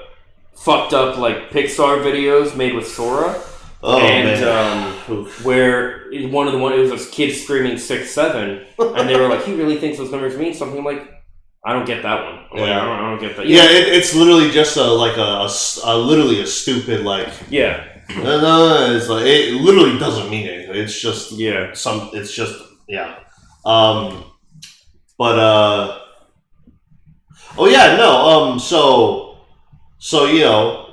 fucked up like Pixar videos made with Sora. Oh, and where it was this kid screaming 6'7", and they were like, he really thinks those numbers mean something. I'm like, I don't get that one. Like, I don't get that. Yeah, it's literally just literally a stupid like. Yeah. No, it's like it literally doesn't mean anything. It's just It's just So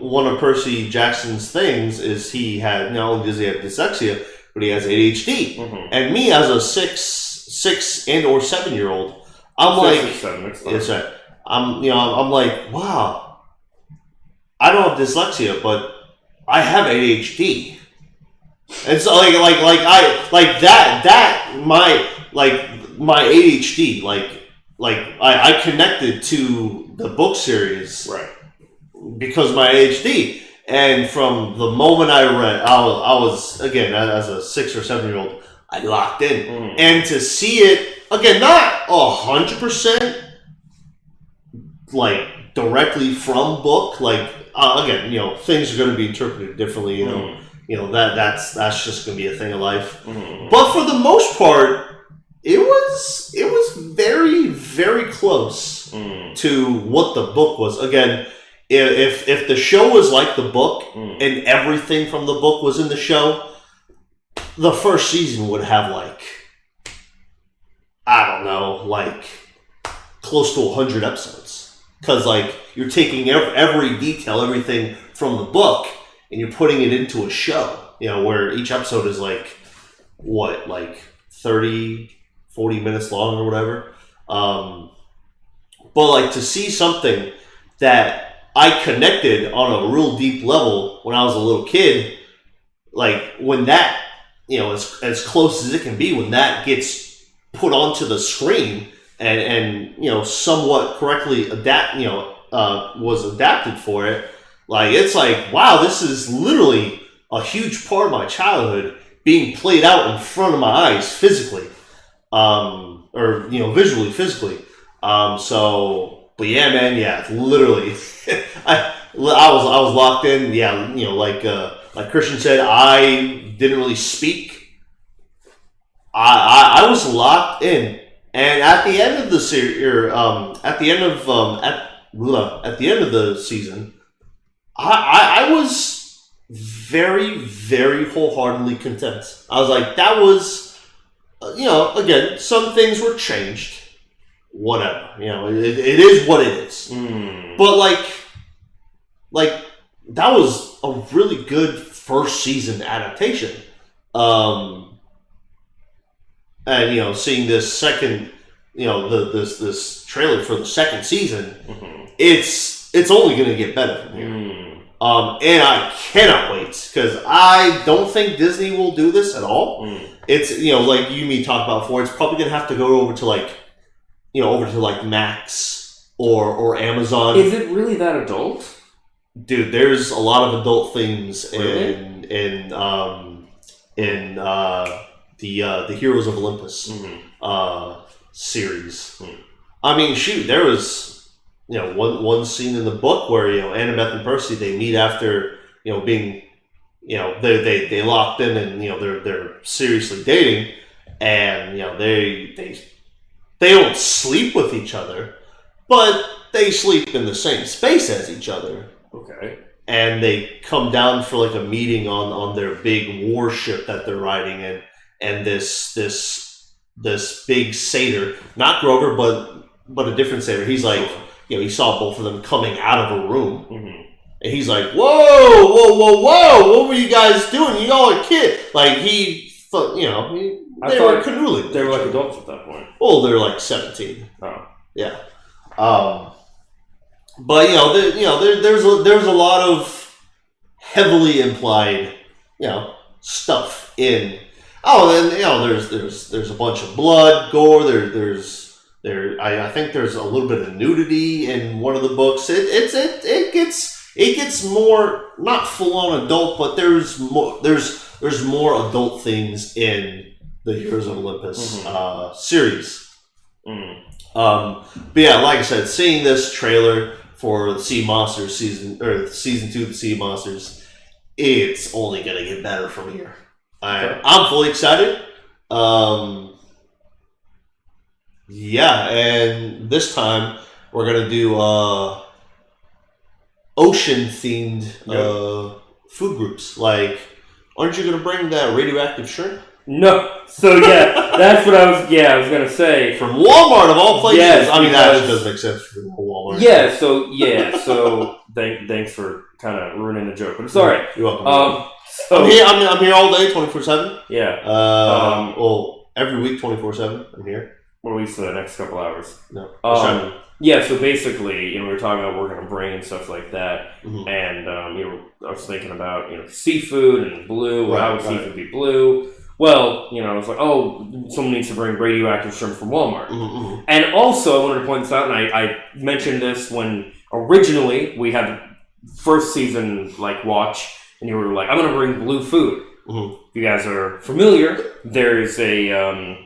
one of Percy Jackson's things is he had not only does he have dyslexia, but he has ADHD. Mm-hmm. And me as a 6 and or 7-year-old, I'm I'm like, wow, I don't have dyslexia, but I have ADHD. And so my ADHD, I connected to the book series, right? Because of my ADHD, and from the moment I read, I was again as a 6 or 7-year-old, I locked in, and to see it again, not 100% like directly from book, again, things are going to be interpreted differently, that's just going to be a thing of life, but for the most part, it was very, very close to what the book was. Again, if the show was like the book and everything from the book was in the show, the first season would have close to 100 episodes. Because you're taking every detail, everything from the book, and you're putting it into a show, where each episode is 30, 40 minutes long or whatever. But to see something that I connected on a real deep level when I was a little kid, when that, as close as it can be, when that gets put onto the screen and somewhat correctly was adapted for it, it's wow, this is literally a huge part of my childhood being played out in front of my eyes physically, or visually, physically. But yeah, man, it's literally. I was locked in. Yeah, like Christian said, I didn't really speak. I was locked in, and at the end of the series, at the end of the season, I was very, very wholeheartedly content. I was like, that was, again, some things were changed. Whatever, it is what it is. But that was a really good first season adaptation. And seeing this second, this trailer for the second season, it's only going to get better from here. And I cannot wait, because I don't think Disney will do this at all. It's like you and me talked about before, it's probably going to have to go over to Max or Amazon. Is it really that adult? Dude, there's a lot of adult themes in the Heroes of Olympus series. I mean, shoot, there was one scene in the book where Annabeth and Percy, they meet after being they locked in and they're seriously dating, and they don't sleep with each other, but they sleep in the same space as each other. Okay. And they come down for a meeting on their big warship that they're riding in, and this big satyr, not Grover, but a different satyr. He's he saw both of them coming out of a room, and he's like, whoa, what were you guys doing? You all are kids. He thought, they were canoodling. They were adults at that point. Well, they're 17. Oh. Yeah. But there's a lot of heavily implied stuff in. Oh, and there's a bunch of blood, gore. I think there's a little bit of nudity in one of the books. It gets more, not full on adult, but there's more adult things in the Heroes of Olympus series. But yeah, like I said, seeing this trailer for the Sea Monsters season 2 of the Sea Monsters, it's only gonna get better from here. I'm fully excited. Yeah, and this time we're gonna do ocean-themed food groups. Like, aren't you gonna bring that radioactive shrimp? No. So yeah, that's what I was gonna say. From Walmart of all places. Yes, I mean, that actually does make sense for Walmart. Yeah. So thanks for kind of ruining the joke, but it's all right. You're welcome. So, I'm here all day, 24/7. Yeah. Well, every week, 24/7. I'm here. Or at least for the next couple hours. No. Yeah. So basically, we were talking about what we're gonna bring and stuff like that, Mm-hmm. and I was thinking about seafood and blue. Right, How would seafood be blue? Well, I was like, someone needs to bring radioactive shrimp from Walmart. Mm-hmm. And also, I wanted to point this out, and I mentioned this when originally we had the first season watch, and you were like, I'm going to bring blue food. Mm-hmm. If you guys are familiar, there's a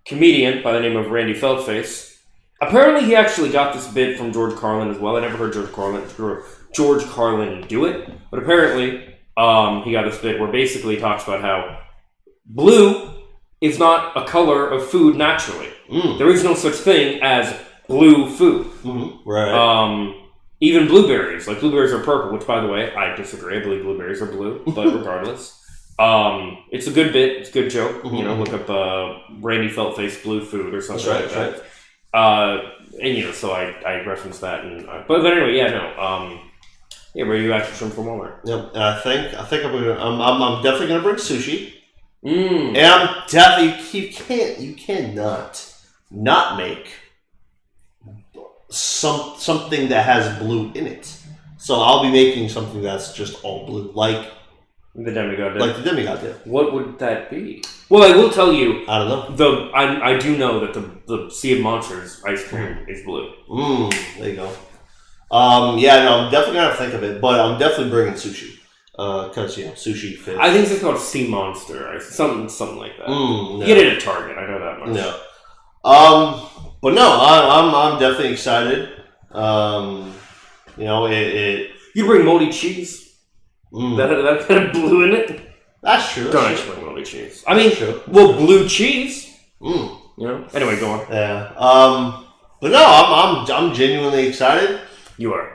comedian by the name of Randy Feltface. Apparently, he actually got this bit from George Carlin as well. I never heard George Carlin do it, but apparently he got this bit where basically he talks about how blue is not a color of food naturally. There is no such thing as blue food. Mm-hmm. Right. Even blueberries. Blueberries are purple, which, by the way, I disagree. I believe blueberries are blue, but regardless. It's a good bit. It's a good joke. Mm-hmm. Look up Randy Feltface blue food or something like that. And, so I referenced that. But anyway, radioactive shrimp from Walmart. Yep. And I think I'm definitely gonna bring sushi. And I'm definitely you cannot not make something that has blue in it. So I'll be making something that's just all blue, like the demigod did. Like the demigod did. What would that be? Well, I will tell you. I don't know. I do know that the Sea of Monsters ice cream is blue. There you go. I'm definitely gonna think of it, but I'm definitely bringing sushi. Because sushi fits. I think it's called Sea Monster, something like that. No. You get it at Target. I know that much. No, but no, I'm definitely excited. You bring moldy cheese. That kind of blue in it. That's true. Don't actually bring moldy cheese. I mean, blue cheese. Anyway, go on. Yeah. But no, I'm genuinely excited. You are.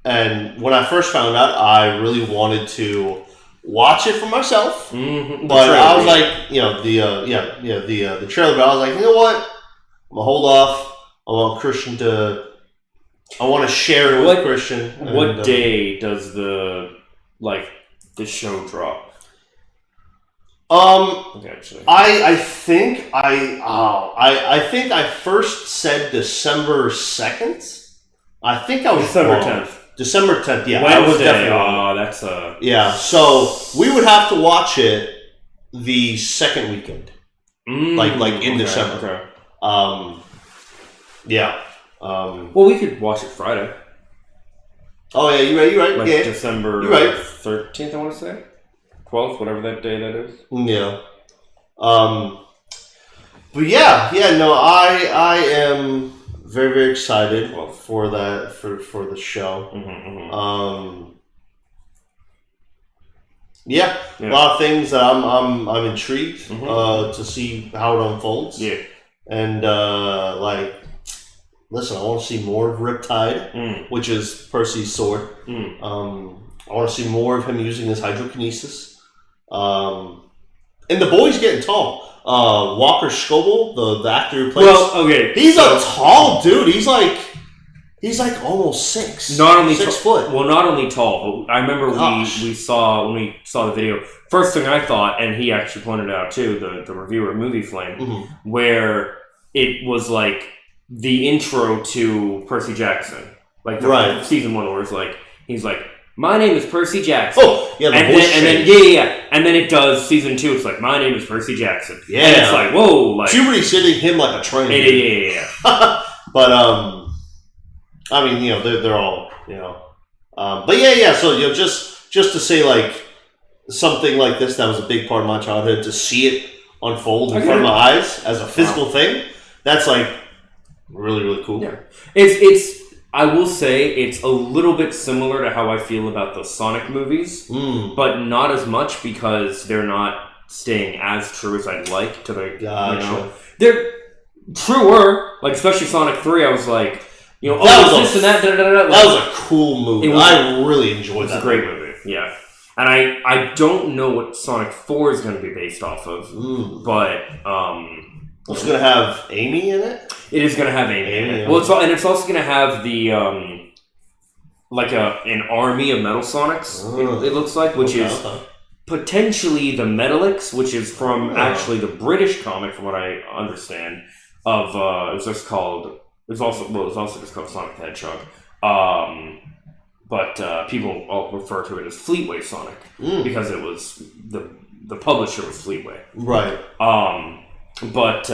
And when I first found out, I really wanted to watch it for myself. Mm-hmm. But I was like, the trailer. But I was like, you know what? I'm gonna hold off. I want to share it with Christian. What day does the show drop? Actually, I think I first said December 2nd. I think I was December 10th. December 10th, yeah. Wednesday. I was definitely that's Yeah, so we would have to watch it the second weekend. Like in December. Okay. Yeah. Well, we could watch it Friday. Oh, yeah, you're right. Yeah. December 13th, I want to say. 12th, whatever that day that is. Yeah. But I am very, very excited for that for the show. Mm-hmm. A lot of things that I'm intrigued to see how it unfolds. Yeah, and listen, I want to see more of Riptide, which is Percy's sword. I want to see more of him using his hydrokinesis. And the boy's getting tall. Walker Scoble, the actor who plays. He's a tall dude. He's like almost 6. Not only 6 foot. Well, not only tall, but I remember we saw when we saw the video. First thing I thought, and he actually pointed out too, the reviewer of Movie Flame, where it was like the intro to Percy Jackson, like the season 1, where it's like he's like, my name is Percy Jackson. Oh, yeah, and then it does season 2. It's like, my name is Percy Jackson. Yeah, and it's like, whoa, like puberty's hitting him like a train. Yeah. But I mean, they're all but yeah. So just to say like something like this that was a big part of my childhood, to see it unfold in front of my eyes as a physical thing, that's like Really, really cool. Yeah. It's. I will say it's a little bit similar to how I feel about the Sonic movies, but not as much because they're not staying as true as I'd like to the. Gotcha. They're truer, like especially Sonic 3. I was like, that was this and that. That was a cool movie. I really enjoyed that. It's a great movie. Yeah, and I don't know what Sonic 4 is going to be based off of, but it's going to have Amy in it. It is going to have Amy in it. Well, it's also going to have the like an army of Metal Sonics. It looks like, which is potentially the Metallics, which is from actually the British comic, from what I understand. Of it's also just called Sonic the Hedgehog. But people all refer to it as Fleetway Sonic because it was the publisher was Fleetway. Right. But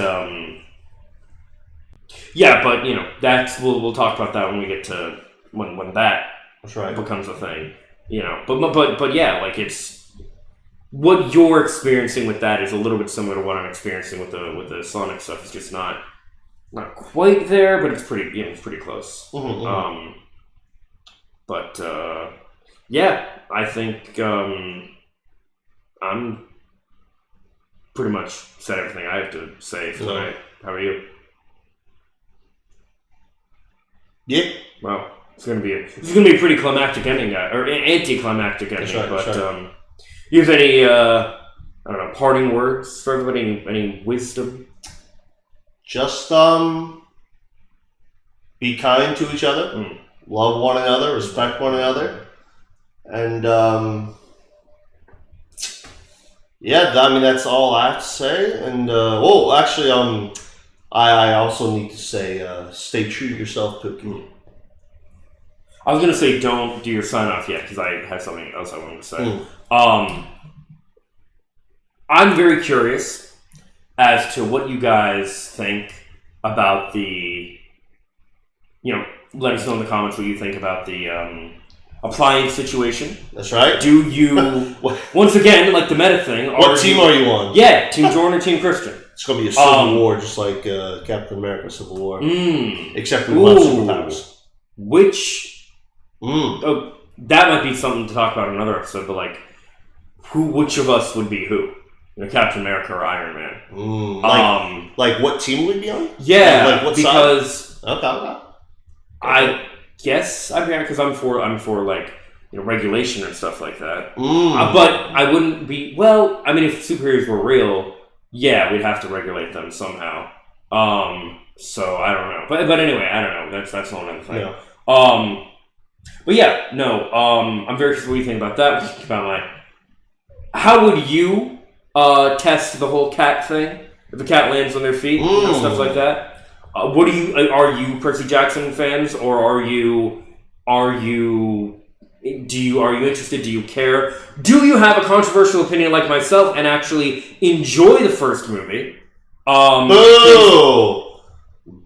yeah, but that's we'll talk about that when we get to when that becomes a thing. But yeah, like it's what you're experiencing with that is a little bit similar to what I'm experiencing with the Sonic stuff. It's just not quite there, but it's pretty close. But yeah, I think I'm pretty much said everything I have to say for tonight. How are you? Yeah. Well, it's gonna be a pretty climactic ending, or anticlimactic ending. That's right. You have any I don't know, parting words for everybody? Any wisdom? Just be kind to each other, love one another, respect one another, and yeah, I mean that's all I have to say. And I also need to say, stay true to yourself, Pookie. I was gonna say don't do your sign off yet because I have something else I wanted to say. I'm very curious as to what you guys think about the. Let us know in the comments what you think about the Appliance situation. That's right. Do you once again like the meta thing? What team are you on? Yeah, Team Jordan or Team Christian? It's going to be a civil war, just like Captain America Civil War. Except we want superpowers. That might be something to talk about in another episode, but like, which of us would be who? Captain America or Iron Man? Like what team would we be on? Yeah, like what because side? Okay. I guess I'd be because I'm for like regulation and stuff like that. But I wouldn't be. Well, I mean, if superheroes were real, yeah, we'd have to regulate them somehow. So I don't know. But anyway, I don't know. That's the only thing. Yeah. But yeah, no. I'm very curious what you think about that. How would you test the whole cat thing? If a cat lands on their feet and stuff like that. Are you Percy Jackson fans, or are you interested? Do you care? Do you have a controversial opinion like myself and actually enjoy the first movie? Boo!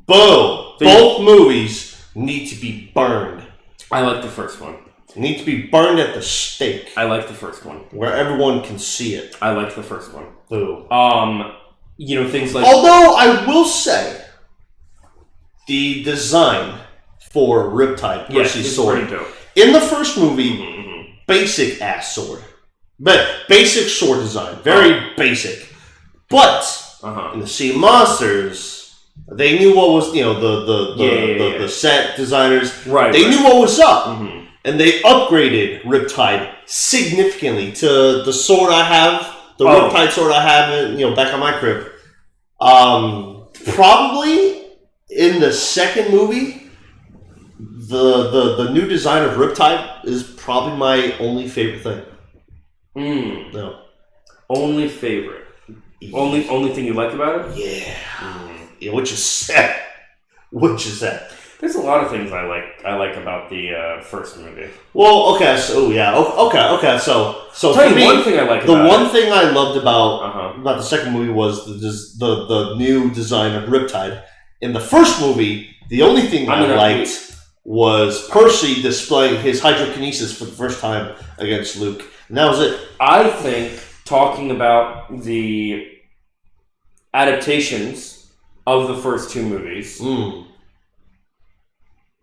Both movies need to be burned. I like the first one. They need to be burned at the stake. I like the first one. Where everyone can see it. I like the first one. Boo. Things like... Although, I will say, the design for Riptide, Percy's sword, in the first movie, basic ass sword. But basic sword design. Very basic. But, in the Sea of Monsters, they knew what was, the set designers, they knew what was up. And they upgraded Riptide significantly to the sword I have, the Riptide sword I have, back on my crib. Probably in the second movie, the new design of Riptide is probably my only favorite thing. No. Only favorite. Yeah. Only thing you like about it? Yeah, which is sad. There's a lot of things I like about the first movie. Well, okay, so okay. So tell you one thing I like. One thing I loved about the second movie was the new design of Riptide. In the first movie, the only thing I liked was Percy displaying his hydrokinesis for the first time against Luke, and that was it. I think talking about the adaptations of the first two movies.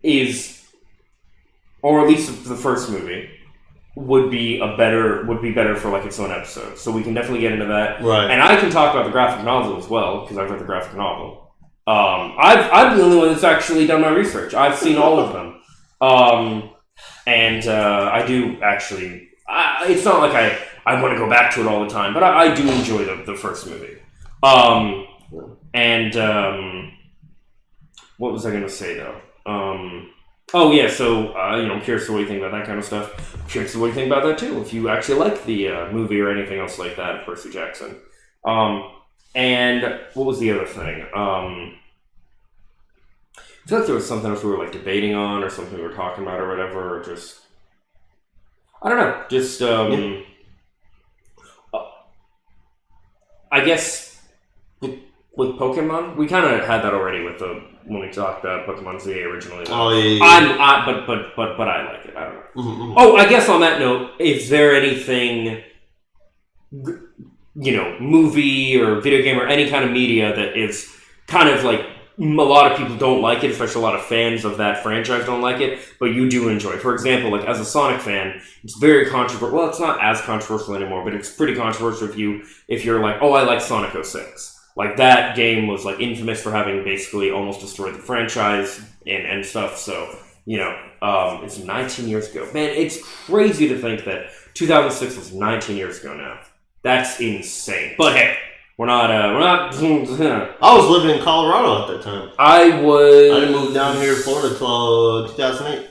is, or at least the first movie, would be better for like its own episode. So we can definitely get into that. Right. And I can talk about the graphic novel as well, because I've read the graphic novel. I'm the only one that's actually done my research. I've seen all of them. I do actually. It's not like I want to go back to it all the time, but I do enjoy the first movie. What was I going to say though? Oh yeah, so curious what you think about that kind of stuff. Curious what you think about that too. If you actually like the movie or anything else like that, Percy Jackson. And what was the other thing? I feel like there was something else we were like debating on, or something we were talking about, or whatever. Or just I don't know. Just I guess with Pokemon, we kind of had that already with when we talked about Pokemon Z originally. Oh yeah. But I like it. I don't know. Mm-hmm. Oh, I guess on that note, is there anything, movie or video game or any kind of media that is kind of like a lot of people don't like it, especially a lot of fans of that franchise don't like it, but you do enjoy it? For example, like as a Sonic fan, it's very controversial. Well, it's not as controversial anymore, but it's pretty controversial if you're like, oh, I like Sonic 06. Like, that game was, like, infamous for having basically almost destroyed the franchise and stuff, so, it's 19 years ago. Man, it's crazy to think that 2006 was 19 years ago now. That's insane. But hey, we're not... I was living in Colorado at that time. I didn't move down here to Florida until 2008.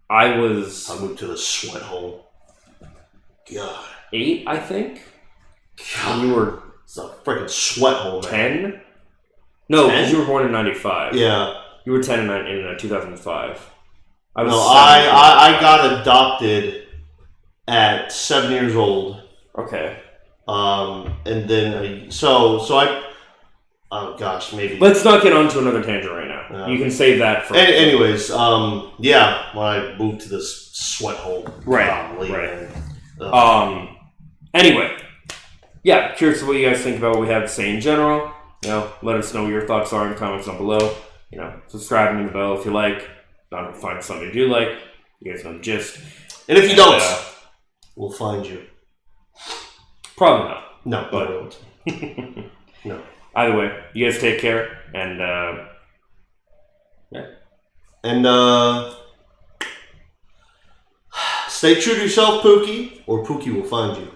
I moved to the sweat hole. God. 8, I think? God. And you were... It's a freaking sweat hole, man. 10? No, because you were born in 95. Yeah. You were 10 in 2005. I got adopted at 7 years old. Okay. And then, oh gosh, maybe. Let's not get onto another tangent right now. You can save that for... Anyways, when I moved to this sweat hole. Right. Anyway. Yeah, curious what you guys think about what we have to say in general. Let us know what your thoughts are in the comments down below. Subscribe and ring the bell if you like. Find something you do like. You guys know the gist. And if you don't, we'll find you. Probably not. No, but we won't. No. Either way, you guys take care, and yeah. And stay true to yourself, Pookie, or Pookie will find you.